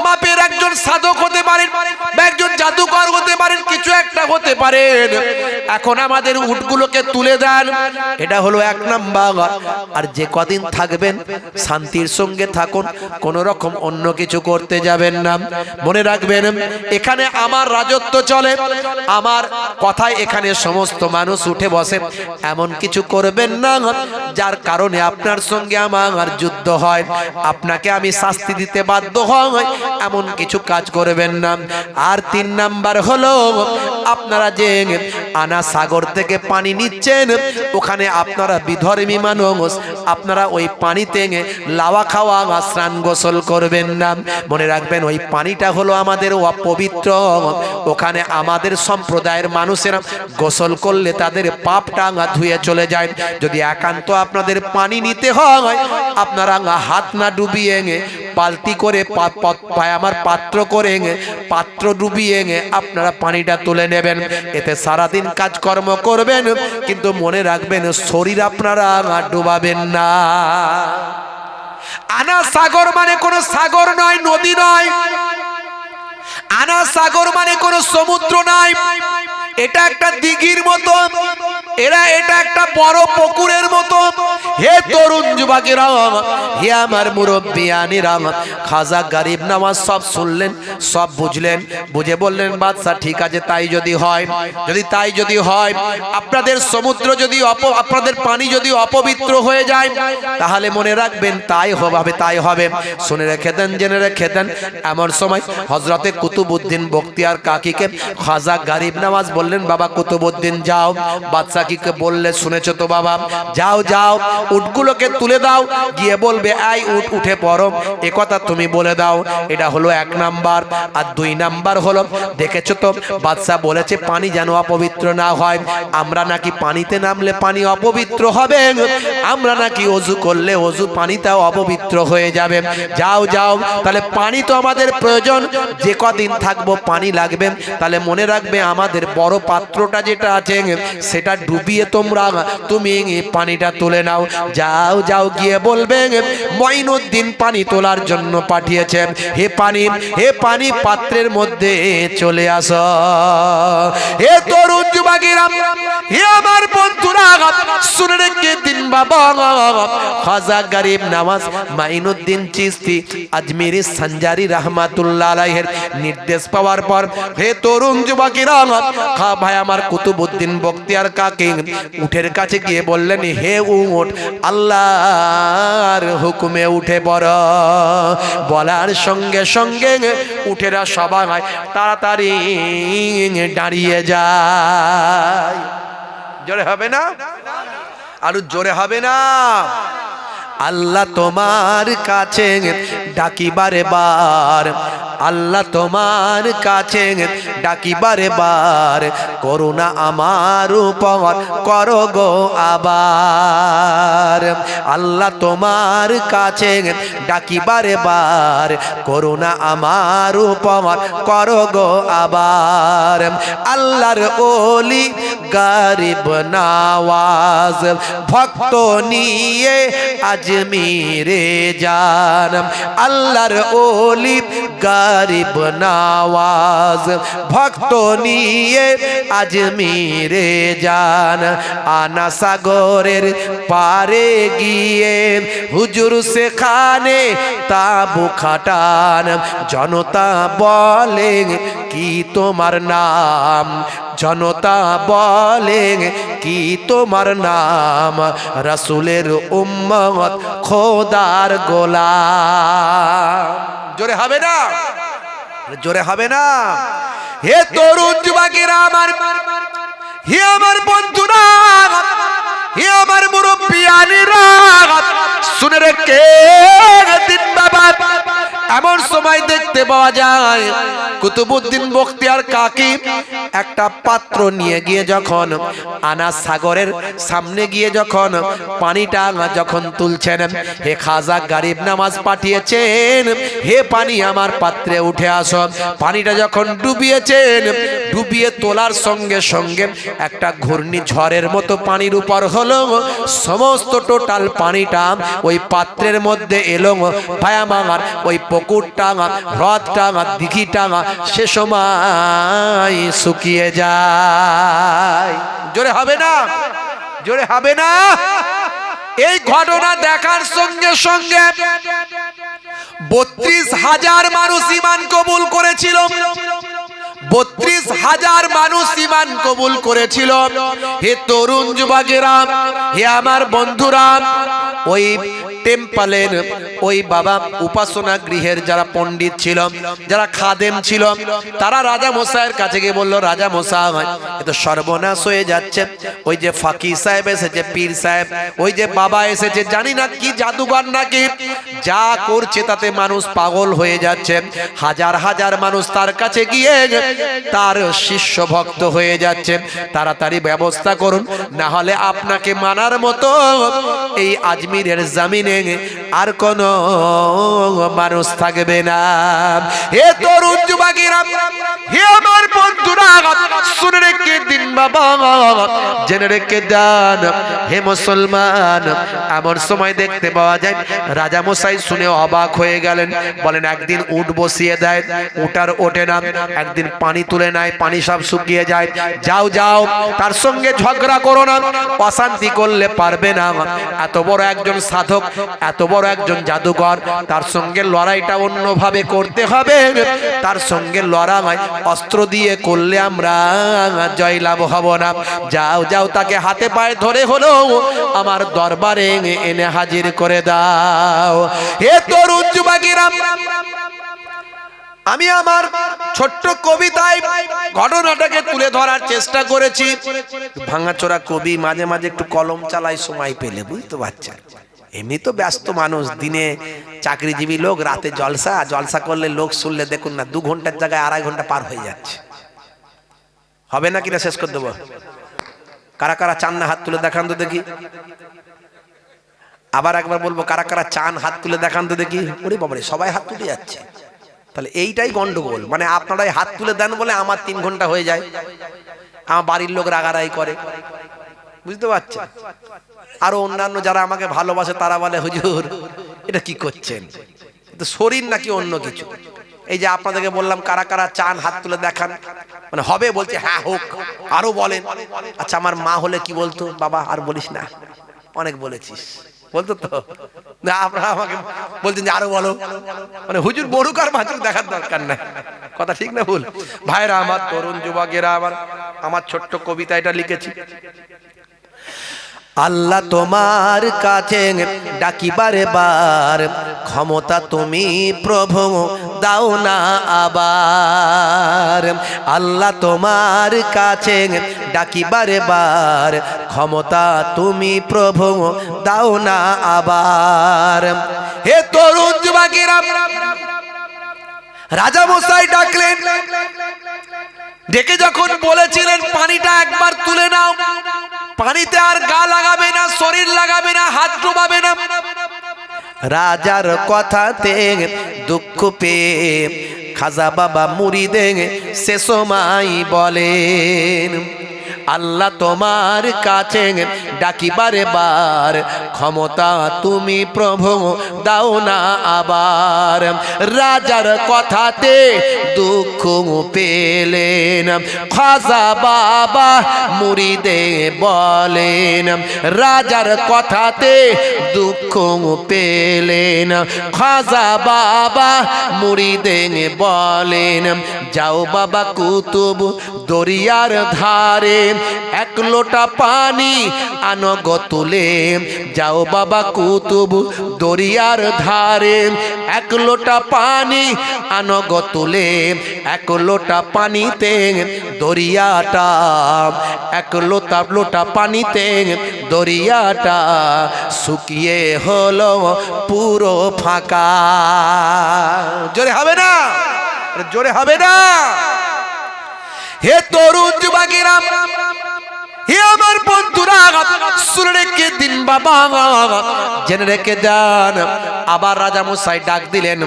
মাপের একজন সাধক হতে পারেন, বা একজন জাদুকর হতে পারেন, কিছু একটা হতে পারেন। এখন আমাদের উটগুলোকে তুলে দেন, এটা হলো এক নাম্বার। আর যে কদিন থাকবেন শান্তির সঙ্গে থাকুন, কোন রকম অন্য কিছু করতে যাবেন না। মনে রাখবেন, এখানে আমার রাজত্ব চলে, আমার কথায় এখানে সমস্ত মানুষ উঠে বসে। এমন কিছু করবেন না যার কারণে আপনার সঙ্গে আমার যুদ্ধ হয়, আপনাকে আমি শাস্তি দিতে বাধ্য হই, এমন কিছু কাজ করবেন না। আর 3 নাম্বার হলো, আপনারা যে আনা সাগর থেকে পানি নিচ্ছেন, ওখানে আপনারা বিধর্মী মানুষ, আপনারা ওই পানিতে লাওয়া খাওয়া স্নান গোসল করবেন না। মনে রাখবেন, ওই পানিটা হলো আমাদের অপবিত্র। ওখানে আমাদের সম্প্রদায়ের মানুষেরা গোসল করলে তাদের পাপ টাঙ্গা ধুয়ে চলে যায়। যদি একান্ত আপনাদের পানি নিতে হয়, আপনারা হাত না ডুবিয়ে বালতি করে আমার পাত্র করে পাত্র ডুবিয়ে আপনারা পানিটা তুলে নেবেন। এতে সারাদিন কাজকর্ম করবেন, কিন্তু মনে রাখবেন শরীর আপনারা ডুবাবেন না। আনা সাগর মানে কোনো সাগর নয়, নদী নয়। আনা সাগর মানে কোনো সমুদ্র নয়, এটা একটা দিঘির মতো, এটা একটা বড় পুকুরের মতো। হে তরুণ যুবকেরা, হে আমার মুরব্বিয়ানেরা, খাজা গরিব নওয়াজ সব শুনলেন, সব বুঝলেন, বুঝে বললেন, বাদশা ঠিক আছে, তাই যদি হয়, তাই যদি হয়, আপনাদের সমুদ্র যদি আপনাদের পানি যদি অপবিত্র হয়ে যায়, তাহলে মনে রাখবেন তাই হবে, তাই হবে। শুনে রেখে দেন, জেনে রেখে দেন। এমন সময় হযরতে কুতুবউদ্দিন বখতিয়ার কাকীকে খাজা গরিব নওয়াজ বললেন, বাবা কুতুবউদ্দিন যাও। বাদশা কি বললে শুনেছো তো বাবা, যাও যাও উটগুলোকে তুলে দাও, গিয়ে বলবে এই উট উঠে পড়ো, এ কথা তুমি বলে দাও। এটা হলো 1 নাম্বার। আর 2 নাম্বার হলো, দেখেছো তো বাদশা বলেছে পানি যেন অপবিত্র না হয়। আমরা নাকি পানিতে নামলে পানি অপবিত্র হবে, আমরা নাকি ওযু করলে ওযু পানিটাও অপবিত্র হয়ে যাবে। যাও যাও, তাহলে পানি তো আমাদের প্রয়োজন, যে কদিন থাকবো পানি লাগবে। তাহলে মনে রাখবে, আমাদের বড় পাত্রটা যেটা আছে সেটা ডুবিয়ে তুমি পানিটা তুলে নাও। যাও যাও, গিয়ে বলবে মঈনুদ্দিন পানি তোলার জন্য পাঠিয়েছে, হে পানি পাত্রের মধ্যে চলে আসো। হে তরুণ যুবকেরা, হে আমার বন্ধুরা, শুনে রেখে দিন বাবা, খাজা গরিব নওয়াজ মঈনুদ্দিন চিশতি আজমিরি সঞ্জারি রাহমাতুল্লাহ আলাইহির নির্দেশ পাওয়ার পর, হে তরুণ যুবকেরা, ভাই আমার কুতুবউদ্দিন বখতিয়ার কাকী উটের কাছে গিয়ে বললেন, হে উট, আল্লাহর হুকুমে উঠে পড়। বলার সঙ্গে সঙ্গে উটেরা সবাই তাড়াতাড়ি দাঁড়িয়ে যায়। জোরে হবে না? আরো জোরে হবে না? আল্লাহ তোমার কাছে ডাকি বারে বার, আল্লাহ তোমার কাছে ডাকি বারে বার, করুণা আমার উপর করো গো আবার। আল্লাহ তোমার কাছে ডাকি বারে বার, করুণা আমার উপর করো গো আবার। আল্লাহর ওলি গরিব নওয়াজ ভক্ত নিয়ে আজমিরে যান আল্লাহর ওলি গরিব নওয়াজ ভক্ত নিয়ে আজমিরে যান আনা সাগরের পারে গিয়ে হুজুর সেখানে তাবু খাটান জনতা বলে কি তোমার নাম জনতা বলে কি তোমার নাম রাসূলের উম্মত খোদার গোলাম জোরে হবে না জোরে হবে না হে তরুণ যুবকেরা আমার হে আমার বন্ধুরা হে আমার মুরব্বিয়ানেরা শুনে রেখে দিন বাবা এমন সময় দেখতে পাওয়া যায় কুতুবউদ্দিন বখতিয়ার কাকি একটা পাত্র নিয়ে গিয়ে যখন আনা সাগরের সামনে গিয়ে যখন পানিটা যখন তুলছেন হে খাজা গরিব নওয়াজ পাঠিয়েছেন হে পানি আমার পাত্রে উঠে আসো পানিটা যখন ডুবিয়েছেন ডুবিয়ে তোলার সঙ্গে সঙ্গে একটা ঘূর্ণিঝড়ের মতো পানির উপর হলো সমস্ত টোটাল পানিটা ওই পাত্রের মধ্যে এলো ভাই আমার ওই পুকুরটা হ্রদটা দিঘিটা সে সময় শুকিয়ে যায় জোরে হবে না জোরে হবে না এই ঘটনা দেখার সঙ্গে সঙ্গে ৩২,০০০ মানুষ ঈমান কবুল করেছিল ৩২,০০০ মানুষ ঈমান কবুল করেছিল হে তরুণ যুবকেরা হে আমার বন্ধুরা ওই টেম্পলের ওই বাবা উপাসনা গৃহের যারা পণ্ডিত ছিল যারা খাদেম ছিল তারা রাজা মশাইয়ের কাছে গিয়ে বলল রাজা মশাই এ তো সর্বনাশ হয়ে যাচ্ছে ওই যে ফাকির সাহেব এসেছে পীর সাহেব ওই যে বাবা এসেছে জানি না কি জাদুঘর নাকি যা করছে তাতে মানুষ পাগল হয়ে যাচ্ছে হাজার হাজার মানুষ তার কাছে গিয়ে তার শিষ্য ভক্ত হয়ে যাচ্ছে তাড়াতাড়ি ব্যবস্থা করুন না হলে আপনাকে মানার মতো এই আজমিরের জমিনে আর কোন মানুষ থাকবে না হে তরুণ যুবকেরা হে আমার বন্ধুরা শুনে রেখে দিন বাবা জেনে রেখে দেন হে মুসলমান এমন সময় দেখতে পাওয়া যায় রাজা মশাই শুনে অবাক হয়ে গেলেন বলেন একদিন উট বসিয়ে দেয় উট আর ওঠে না একদিন পানি তুলে নেয় পানি সব শুকিয়ে যায় যাও যাও তার সঙ্গে ঝগড়া করো না অশান্তি করলে পারবে না এত বড় একজন সাধক এত বড় একজন জাদুকর তার সঙ্গে লড়াইটা অন্যভাবে করতে হবে তার সঙ্গে লড়াই অস্ত্র দিয়ে করলে আমরা জয়লাভ হব না যাও যাও তাকে হাতে পায়ে ধরে হলো আমার দরবারে এনে হাজির করে দাও হে তরুণ যুবকেরা আমি আমার ছোট্ট কবিতায় ঘটনাটাকে তুলে ধরার চেষ্টা করেছি ভাঙাচোরা কবি মাঝে মাঝে একটু কলম চালায় সময় পেলে বুঝতে পারছেন এমনি তো ব্যস্ত মানুষ দিনে চাকরিজীবী লোক রাতে জলসা জলসা করলে লোক শুনলে দেখুন না 2 ঘন্টার জায়গায় 2.5 ঘন্টা পার হয়ে যাচ্ছে হবে না কিনা শেষ করে দেবো কারা কারা চান না হাত তুলে দেখান তো দেখি আবার একবার বলবো কারা কারা চান হাত তুলে দেখান তো দেখি ওরে বাবারে সবাই হাত তুলে যাচ্ছে তাহলে এইটাই গন্ডগোল মানে আপনারাই হাত তুলে দেন বলে আমার 3 ঘন্টা হয়ে যায় আমার বাড়ির লোক রাগারাই করে বুঝতে পারছেন আরো অন্যান্য যারা আমাকে ভালোবাসে তারা বলে হুজুর এটা কি করছেন তো শরীর নাকি অন্য কিছু এই যে আপনাদেরকে বললাম কারা কারা চান হাত তুলে দেখান মানে হবে বলছে হ্যাঁ হোক আরো বলেন আচ্ছা আমার মা হলে কি বলতো বাবা আর বলিস না অনেক বলেছিস বলতো তো না আপনারা আমাকে বলছেন যে আরো বলো মানে হুজুর বড়ুক আর মাছুক দেখার দরকার নাই কথা ঠিক না ভুল ভাইরা আমার তরুণ যুবকেরা আমার ছোট্ট কবিতা এটা লিখেছি আল্লাহ তোমার কাছে ডাকিবারে বার ক্ষমতা তুমি প্রভু দাও না আবার আল্লাহ তোমার কাছে ডাকিবারে বার ক্ষমতা তুমি প্রভু দাও না আবার হে তরুণ যুবকেরা রাজা মশাই ডাকলেন ডেকে যখন বলেছিলেন পানিটা একবার তুলে নাও পানিতে আর গা লাগাবে না শরীর লাগাবে না হাত ডুবাবে না রাজার কথাতে দুঃখ পেয়ে খাজা বাবা মুরিদে সে সময় বলেন আল্লাহ তোমার কাছে ডাকি বারে বার, ক্ষমতা তুমি প্রভু দাও না আবার। রাজার কথাতে দুঃখ পেলেন খাজা বাবা মুরিদে বলেন, রাজার কথাতে দুঃখ পেলেন খাজা বাবা মুরিদে বলেন, যাও বাবা কুতুব দরিয়ার ধারে, এক লোটা পানি আনো গো তুলে। যাও বাবা কুতুব দরিয়ার ধারে, এক লোটা পানি আনো গো তুলে। এক লোটা পানিতে দরিয়াটা, এক লোটা পানিতে দরিয়াটা শুকিয়ে হলো পুরো ফাঁকা। জোরে হবে না, জোরে হবে না। হে তরুণ যুবকেরা, হে আমার বন্ধুরা, শুনে রেখে দিন বাবা, জেনে রেখে যান। আবার রাজামশাই ডাক দিলেন।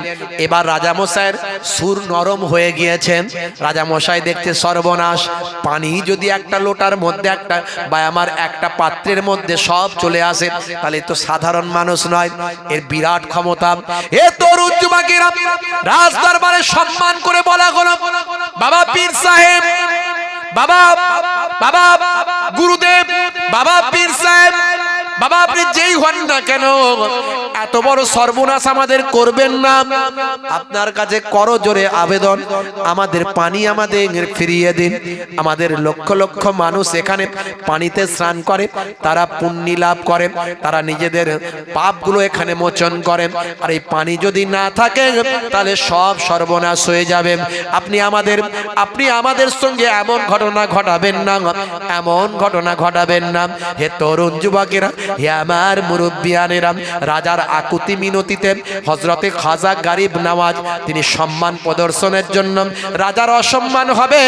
এবার রাজামশাইয়ের সুর নরম হয়ে গিয়েছেন। রাজামশাই দেখতে সর্বনাশ, পানি যদি একটা লোটার মধ্যে একটা বা আমার একটা পাত্রের মধ্যে সব চলে আসে, তাহলে তো সাধারণ মানুষ নয়, এর বিরাট ক্ষমতা। হে তরুণ যুবকেরা, রাজ দরবারে সম্মান করে বলা হলো, বাবা পীর সাহেব, বাবা বাবা গুরুদেব, বাবা পীর সাহেব, বাবা আপনি যেই হন না কেন, এত বড় সর্বনাশ আমাদের করবেন না। আপনার কাছে করো জোরে আবেদন, আমাদের পানি আমাদের ফিরিয়ে দিন। আমাদের লক্ষ লক্ষ মানুষ এখানে পানিতে স্নান করে, তারা পুণ্য লাভ করে, তারা নিজেদের পাপগুলো এখানে মোচন করেন। আর এই পানি যদি না থাকে তাহলে সব সর্বনাশ হয়ে যাবে। আপনি আমাদের সঙ্গে এমন ঘটনা ঘটাবেন না, এমন ঘটনা ঘটাবেন না। হে তরুণ যুবকেরা, হে আমার মুরব্বিয়ানেরা, রাজার আকুতি মিনতিতে হযরতে খাজা গরিব নওয়াজ তিনি সম্মান প্রদর্শনের জন্য রাজার অসম্মান হবে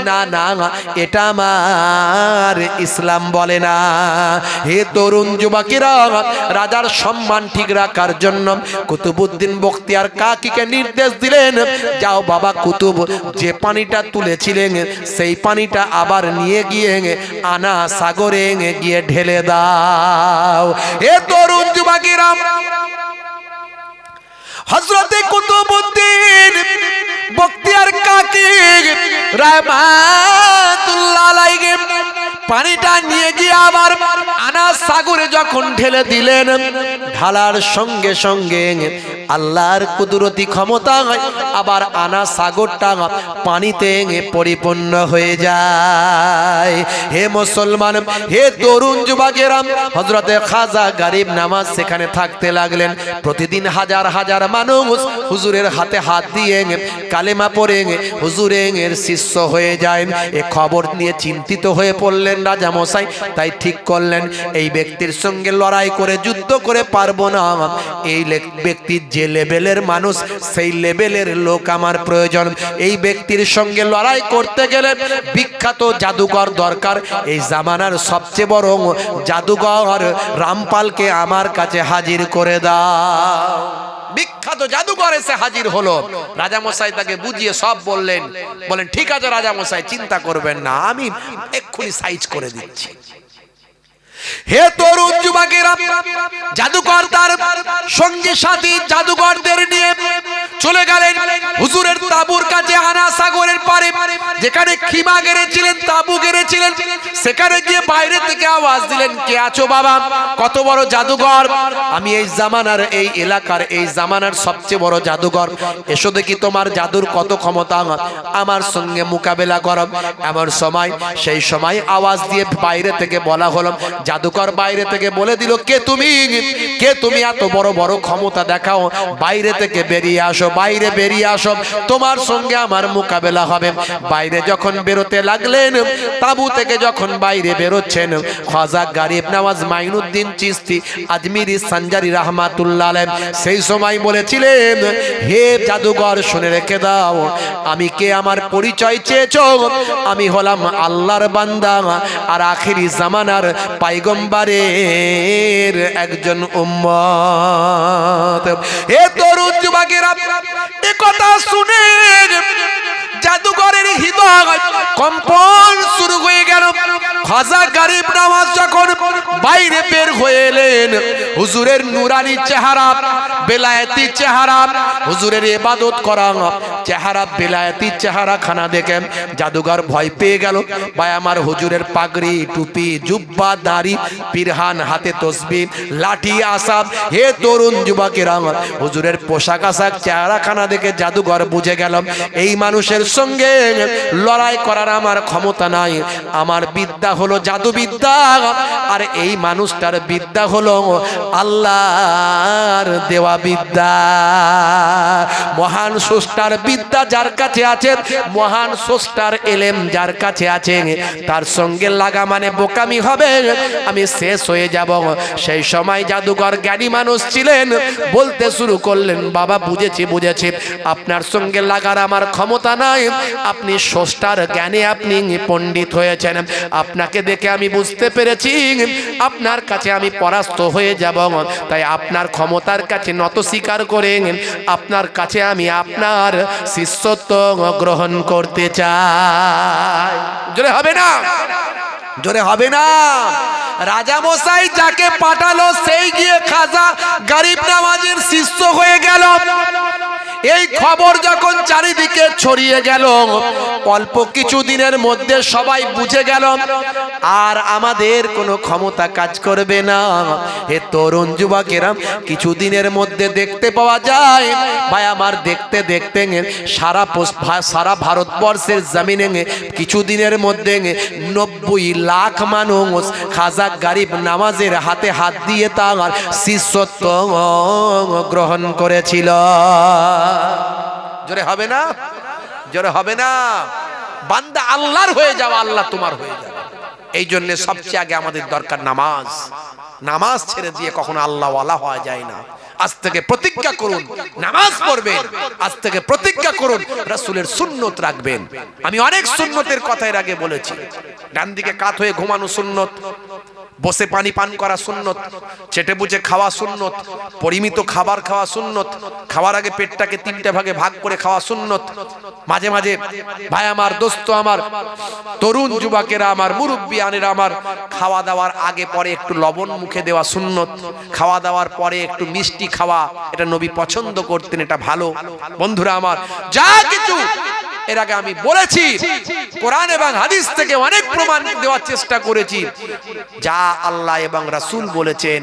না, না, এটা আমার ইসলাম বলে না। হে তরুণ যুবকেরা, রাজার সম্মান ঠিক রাখার জন্য কুতুবউদ্দিন বখতিয়ার কাকীকে নির্দেশ দিলেন, যাও বাবা কুতুব, যে পানিটা তুলেছিলেন সেই পানিটা আবার নিয়ে গিয়ে আনা সাগরে গিয়ে ঢেলে দাও। এ তরুণ যুবকেরা, হযরতে কুতুবউদ্দিন বখতিয়ার কাকী রাহমাতুল্লাহ আলাইহি পানিটা নিয়ে গিয়ে আবার আনা সাগরে যখন ঢেলে দিলেন, ঢালার সঙ্গে সঙ্গে আল্লাহর কুদরতি ক্ষমতা আবার আনা সাগরটা পানিতে পরিপূর্ণ হয়ে যায়। হে মুসলমান, হে তরুণ যুবকেরা, হযরতে খাজা গরিব নওয়াজ সেখানে থাকতে লাগলেন। প্রতিদিন হাজার হাজার মানুষ হুজুরের হাতে হাত দিয়ে কালেমা পড়ে হুজুরের শিষ্য হয়ে যায়। এ খবর নিয়ে চিন্তিত হয়ে পড়লেন রাজামশাই। তাই ঠিক করলেন, এই ব্যক্তির সঙ্গে লড়াই করে যুদ্ধ করে পারবো না। এই ব্যক্তি যে লেভেলের মানুষ, সেই লেভেলের লোক আমার প্রয়োজন। এই ব্যক্তির সঙ্গে লড়াই করতে গেলে বিখ্যাত জাদুকর দরকার। এই জামানার সবচেয়ে বড় জাদুকর রামপালকে আমার কাছে হাজির করে দাও। বিখ্যাত জাদুকর এসে হাজির হলো। রাজামশাই তাকে বুঝিয়ে সব বললেন। বলেন, ঠিক আছে রাজামশাই, চিন্তা করবেন না, আমি এক্ষুনি সাইজ করে দিচ্ছি। হে তরুণ যুবকেরা, জাদুকর তার সঙ্গী সাথী জাদুকরদের নিয়ে চলে গেলেন হুজুরের তাঁবুর কাছে, আনা সাগরের পারে যেখানে খিমা গেড়েছিলেন, তাঁবু গেড়েছিলেন। সেখানে গিয়ে বাইরে থেকে আওয়াজ দিলেন, কে আছো বাবা? কত বড় জাদুকর, আমি এই জামানার, এই এলাকার, এই জামানার সবচেয়ে বড় জাদুকর। এসো দেখি তোমার জাদুর কত ক্ষমতা, আমার সঙ্গে মোকাবেলা করো। এমন সময়, সেই সময় আওয়াজ দিয়ে বাইরে থেকে বলা হলো, জাদুকর বাইরে থেকে বলে দিল, কে তুমি? কে তুমি? এত বড় বড় ক্ষমতা দেখাও, বাইরে থেকে বেরিয়ে আসো, বাইরে বেরিয়ে আসো, তোমার সঙ্গে আমার মোকাবেলা হবে। বাইরে যখন বেরোতে লাগলেন, তাঁবু থেকে যখন বাইরে বেরোচ্ছেন, খাজা গরিব নওয়াজ মাইনুদ্দিন চিশতি আজমিরি সঞ্জারি রাহমাতুল্লাহ আলাইহি সেই সময় বলেছিলেন, হে জাদুকর শুনে রেখে দাও, আমি কে, আমার পরিচয় চেয়েছো? আমি হলাম আল্লাহর বান্দা আর আখিরি জামানার পয়গম্বরের একজন উম্মত। হে তরুণ যুবকেরা, এই কথা শুনে জাদুকরের হৃদয় কম্পন শুরু হয়ে গেল। খাজা গরিব নওয়াজ যখন বাইরে বের হয়ে এলেন, হুজুরের নুরানি চেহারা, বেলায়েতি চেহারা, হুজুরের ইবাদত করা চেহারা, বেলায়েতি চেহারা খানা দেখে জাদুঘর ভয় পেয়ে গেল। ভাই আমার, হুজুরের পাগড়ি, টুপি, জুব্বা, দাড়ি, পিরহান, হাতে তসবিহ, লাঠি, আসাব, হে তরুণ যুবকেরা, হুজুরের পোশাক আশাক, চেহারা খানা দেখে জাদুঘর বুঝে গেল এই মানুষের সঙ্গে লড়াই করার আমার ক্ষমতা নাই। আমার বিদ্যা হলো জাদু বিদ্যা, আর এই মানুষটার বিদ্যা হলো আল্লাহর দেওয়া বিদ্যা। মহান স্রষ্টার বিদ্যা যার কাছে আছে, মহান স্রষ্টার এলেম যার কাছে আছে, তার সঙ্গে লাগা মানে বোকামি হবে, আমি শেষ হয়ে যাব। সেই সময় জাদুঘর জ্ঞানী মানুষ ছিলেন, বলতে শুরু করলেন, বাবা বুঝেছি বুঝেছি, আপনার সঙ্গে লাগার আমার ক্ষমতা নাই, আপনি স্রষ্টার জ্ঞানে আপনি পণ্ডিত হয়েছেন, আপনাকে দেখে আমি বুঝতে পেরেছি আপনার কাছে আমি পরাস্ত হয়ে যাব, তাই আপনার ক্ষমতার কাছে নত স্বীকার করে আপনার কাছে আমি আপনার শিষ্যত্ব গ্রহণ করতে চাই। জোরে হবে না? জোরে হবে না? রাজা মশাই যাকে পাঠালো সেই গিয়ে খাজা গরিব নওয়াজের শিষ্য হয়ে গেল। এই খবর যখন চারিদিকে ছড়িয়ে গেল, অল্প কিছু দিনের মধ্যে সবাই বুঝে গেল আর আমাদের কোনো ক্ষমতা কাজ করবে না। হে তরুণ যুবকেরা, কিছু দিনের মধ্যে দেখতে পাওয়া যায়, ভাই আমার, দেখতে দেখতে সারা ভারতবর্ষের জমিনে কিছু দিনের মধ্যে 90 লাখ মানুষ খাজা গরিব নওয়াজের হাতে হাত দিয়ে তার শিষ্যত্ব গ্রহণ করেছিল। জোরে হবে না? জোরে হবে না? বান্দা আল্লাহর হয়ে যাও, আল্লাহ তোমার হয়ে যাবে। এই জন্য সবচেয়ে আগে আমাদের দরকার নামাজ। নামাজ ছেড়ে দিয়ে কখনো আল্লাহওয়ালা হওয়া যায় না। আজ থেকে প্রতিজ্ঞা করুন নামাজ পড়বেন, আজ থেকে প্রতিজ্ঞা করুন রাসূলের সুন্নত রাখবেন। আমি অনেক সুন্নতের কথা এর আগে বলেছি। ডান দিকে কাত হয়ে ঘুমানো সুন্নত, বসে পানি পান করা সুন্নত, চেটে বুঝে খাওয়া সুন্নত, পরিমিত খাবার খাওয়া সুন্নত, খাওয়ার আগে পেটটাকে 3টে ভাগে ভাগ করে খাওয়া সুন্নত। মাঝে মাঝে ভাই আমার, দোস্ত আমার, তরুণ যুবকেরা আমার, মুরব্বিয়ানেরা আমার, খাওয়া দাওয়ার আগে পরে একটু লবণ মুখে দেওয়া সুন্নত, খাওয়া দাওয়ার পরে একটু মিষ্টি খাওয়া, এটা নবী পছন্দ করতেন, এটা ভালো। বন্ধুরা আমার, যা কিছু এর আগে আমি বলেছি, কোরআন এবং হাদিস থেকে অনেক প্রমাণ দেওয়ার চেষ্টা করেছি, যা আল্লাহ এবং রাসূল বলেছেন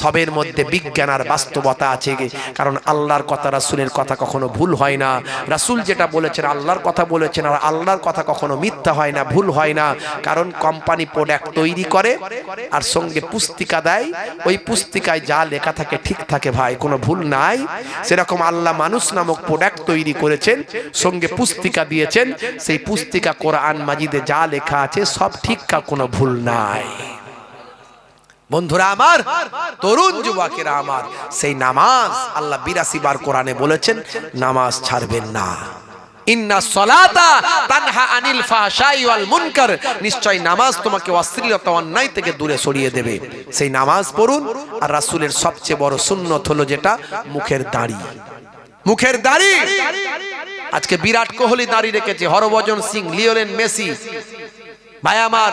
সবের মধ্যে বিজ্ঞান আর বাস্তবতা আছে। কারণ আল্লাহর কথা রাসূলের কথা কখনো ভুল হয় না। রাসূল যেটা বলেছেন আল্লাহর কথা বলেছেন, আর আল্লাহর কথা কখনো মিথ্যা হয় না, ভুল হয় না। কারণ কোম্পানি প্রোডাক্ট তৈরি করে আর সঙ্গে পুস্তিকা দেয়, ওই পুস্তিকায় যা লেখা থাকে ঠিক থাকে ভাই, কোনো ভুল নাই। সেরকম আল্লাহ মানুষ নামক প্রোডাক্ট তৈরি করেছেন, সঙ্গে পুস্তিকা দিয়েছেন, সেই পুস্তিকা কোরআন মাজিদে যা লেখা আছে সব ঠিকঠাক, কোনো ভুল নাই। বন্ধুরা আমার, তরুণ যুবকেরা আমার, সেই নামাজ আল্লাহ 82 বার কোরআনে বলেছেন নামাজ ছাড়বেন না। ইন্না সলাতা তানহা আনিল ফাহশাই ওয়াল মুনকার, নিশ্চয় নামাজ তোমাকে অশ্লীলতা অন্যায় থেকে দূরে সরিয়ে দেবে। সেই নামাজ পড়ুন। আর রাসূলের সবচেয়ে বড় সুন্নত হলো যেটা, মুখের দাড়ি। মুখের দাড়ি। আজকে বিরাট কোহলি দাড়ি রেখেছে, হরভজন সিং, লিওনেল মেসি, ভাই আমার,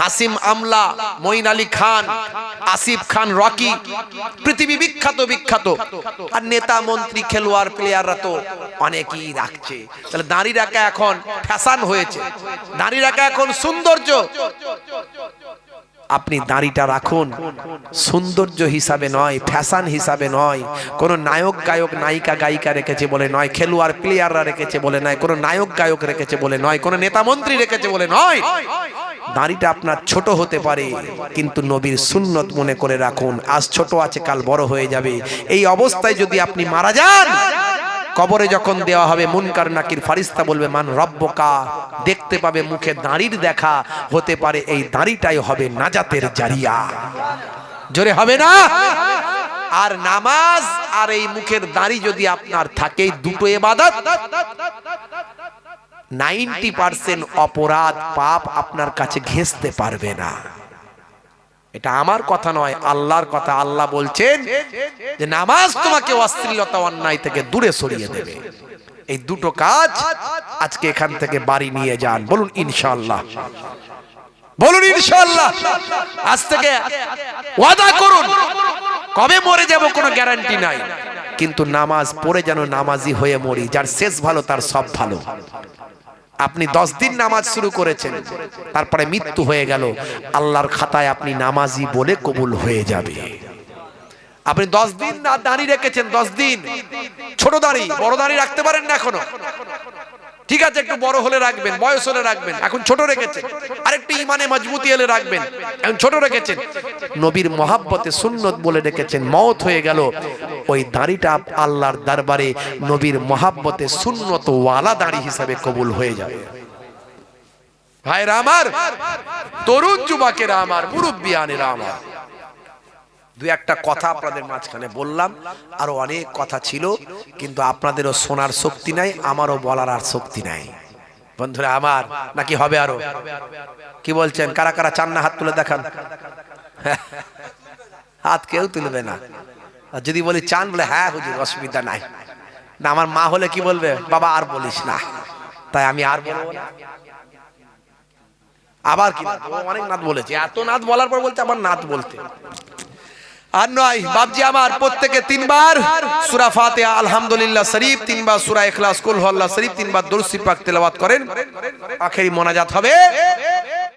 হাসিম আমলা, মঈন আলী খান, আসিফ খান, রকি, পৃথিবী বিখ্যাত বিখ্যাত। আর নেতা মন্ত্রী খেলোয়াড় প্লেয়াররা তো অনেকেই রাখছে। তাহলে দাড়ি রাখা এখন ফ্যাশন হয়েছে, দাড়ি রাখা এখন সৌন্দর্য। আপনি দাড়িটা রাখুন সৌন্দর্য হিসাবে নয়, ফ্যাশন হিসাবে নয়। কোন নায়ক গায়ক নায়িকা গায়িকা রেখেছে বলে নয়, খেলোয়াড় প্লেয়াররা রেখেছে বলে নয়, কোন নায়ক গায়ক রেখেছে বলে নয়, কোন নেতা মন্ত্রী রেখেছে বলে নয়। দাড়িটা আপনার ছোট হতে পারে, কিন্তু নবীর সুন্নত মনে করে রাখুন। আজ ছোট আছে, কাল বড় হয়ে যাবে। এই অবস্থায় যদি আপনি মারা যান, কবরে যখন দেওয়া হবে, মুনকার নাকির ফারিস্তা বলবে মান রব্বকা, দেখতে পাবে মুখে দাড়ির দেখা, হতে পারে এই দাড়িটাই হবে নাজাতের জারিয়া। জোরে হবে না? আর নামাজ আর এই মুখের দাড়ি যদি আপনার থাকে, দুটো ইবাদত, 90% অপরাধ পাপ আপনার কাছে ঘেঁষতে পারবে না। এটা আমার কথা নয়, আল্লাহর কথা। আল্লাহ বলছেন যে নামাজ তোমাকে অশ্লীলতা অন্যায় থেকে দূরে সরিয়ে দেবে। এই দুটো কাজ আজকে এখান থেকে বাড়ি নিয়ে যান, বলুন ইনশাআল্লাহ। বলুন ইনশাআল্লাহ। আজ থেকে ওয়াদা করুন, কবে মরে যাব কোনো গ্যারান্টি নাই, কিন্তু নামাজ পড়ে যেন নামাজি হয়ে মরি। যার শেষ ভালো তার সব ভালো। আপনি 10 দিন নামাজ শুরু করেছেন, তারপরে মৃত্যু হয়ে গেল, আল্লাহর খাতায় আপনি নামাজি বলে কবুল হয়ে যাবে। আপনি 10 দিন না দাড়ি রেখেছেন, 10 দিন ছোট দাড়ি, বড় দাড়ি রাখতে পারেন না এখনো, ঠিক আছে, একটু বড় হলে রাখবেন, বয়স হলে রাখবেন, এখন ছোট রেখেছেন। আরেকটু ইমানে মজবুতি এলে রাখবেন, এখন ছোট রেখেছেন। নবীর মহাব্বতে সুন্নত বলে রেখেছেন, মওত হয়ে গেল, ওই দাড়িটা আল্লাহর দরবারে নবীর মহাব্বতে সুন্নত ওয়ালা দাড়ি হিসাবে কবুল হয়ে যাবে। ভাইরা আমার, তরুণ যুবকেরা আমার, মুরব্বিয়ানেরা আমার, দুই একটা কথা আপনাদের মাঝখানে বললাম, আরো অনেক কথা ছিল, কিন্তু আপনাদেরও শোনার শক্তি নাই, আমারও বলার আর শক্তি নাই। বন্ধুরা আমার, নাকি হবে আরো? কি বলছেন? কারা কারা চান না হাত তুলে দেখান। হাত কেউ তুলবে না। আর যদি বলি চান, বলে হ্যাঁ হুজুর অসুবিধা নাই। না, আমার মা হলে কি বলবে? বাবা আর বলিস না। তাই আমি আর বলবো না। আবার কি অনেক নাত বলেছে, এত নাত বলার পর বলছে আবার নাত বলতে। আর নয় বাপজি আমার, প্রত্যেকে 3 বার সূরা ফাতিহা আলহামদুলিল্লাহ শরীফ, 3 বার সূরা ইখলাস কুল হুয়াল্লাহ শরীফ, 3 বার দুরূদ শরীফ পাক তেলাওয়াত করেন। আখেরি মোনাজাত হবে।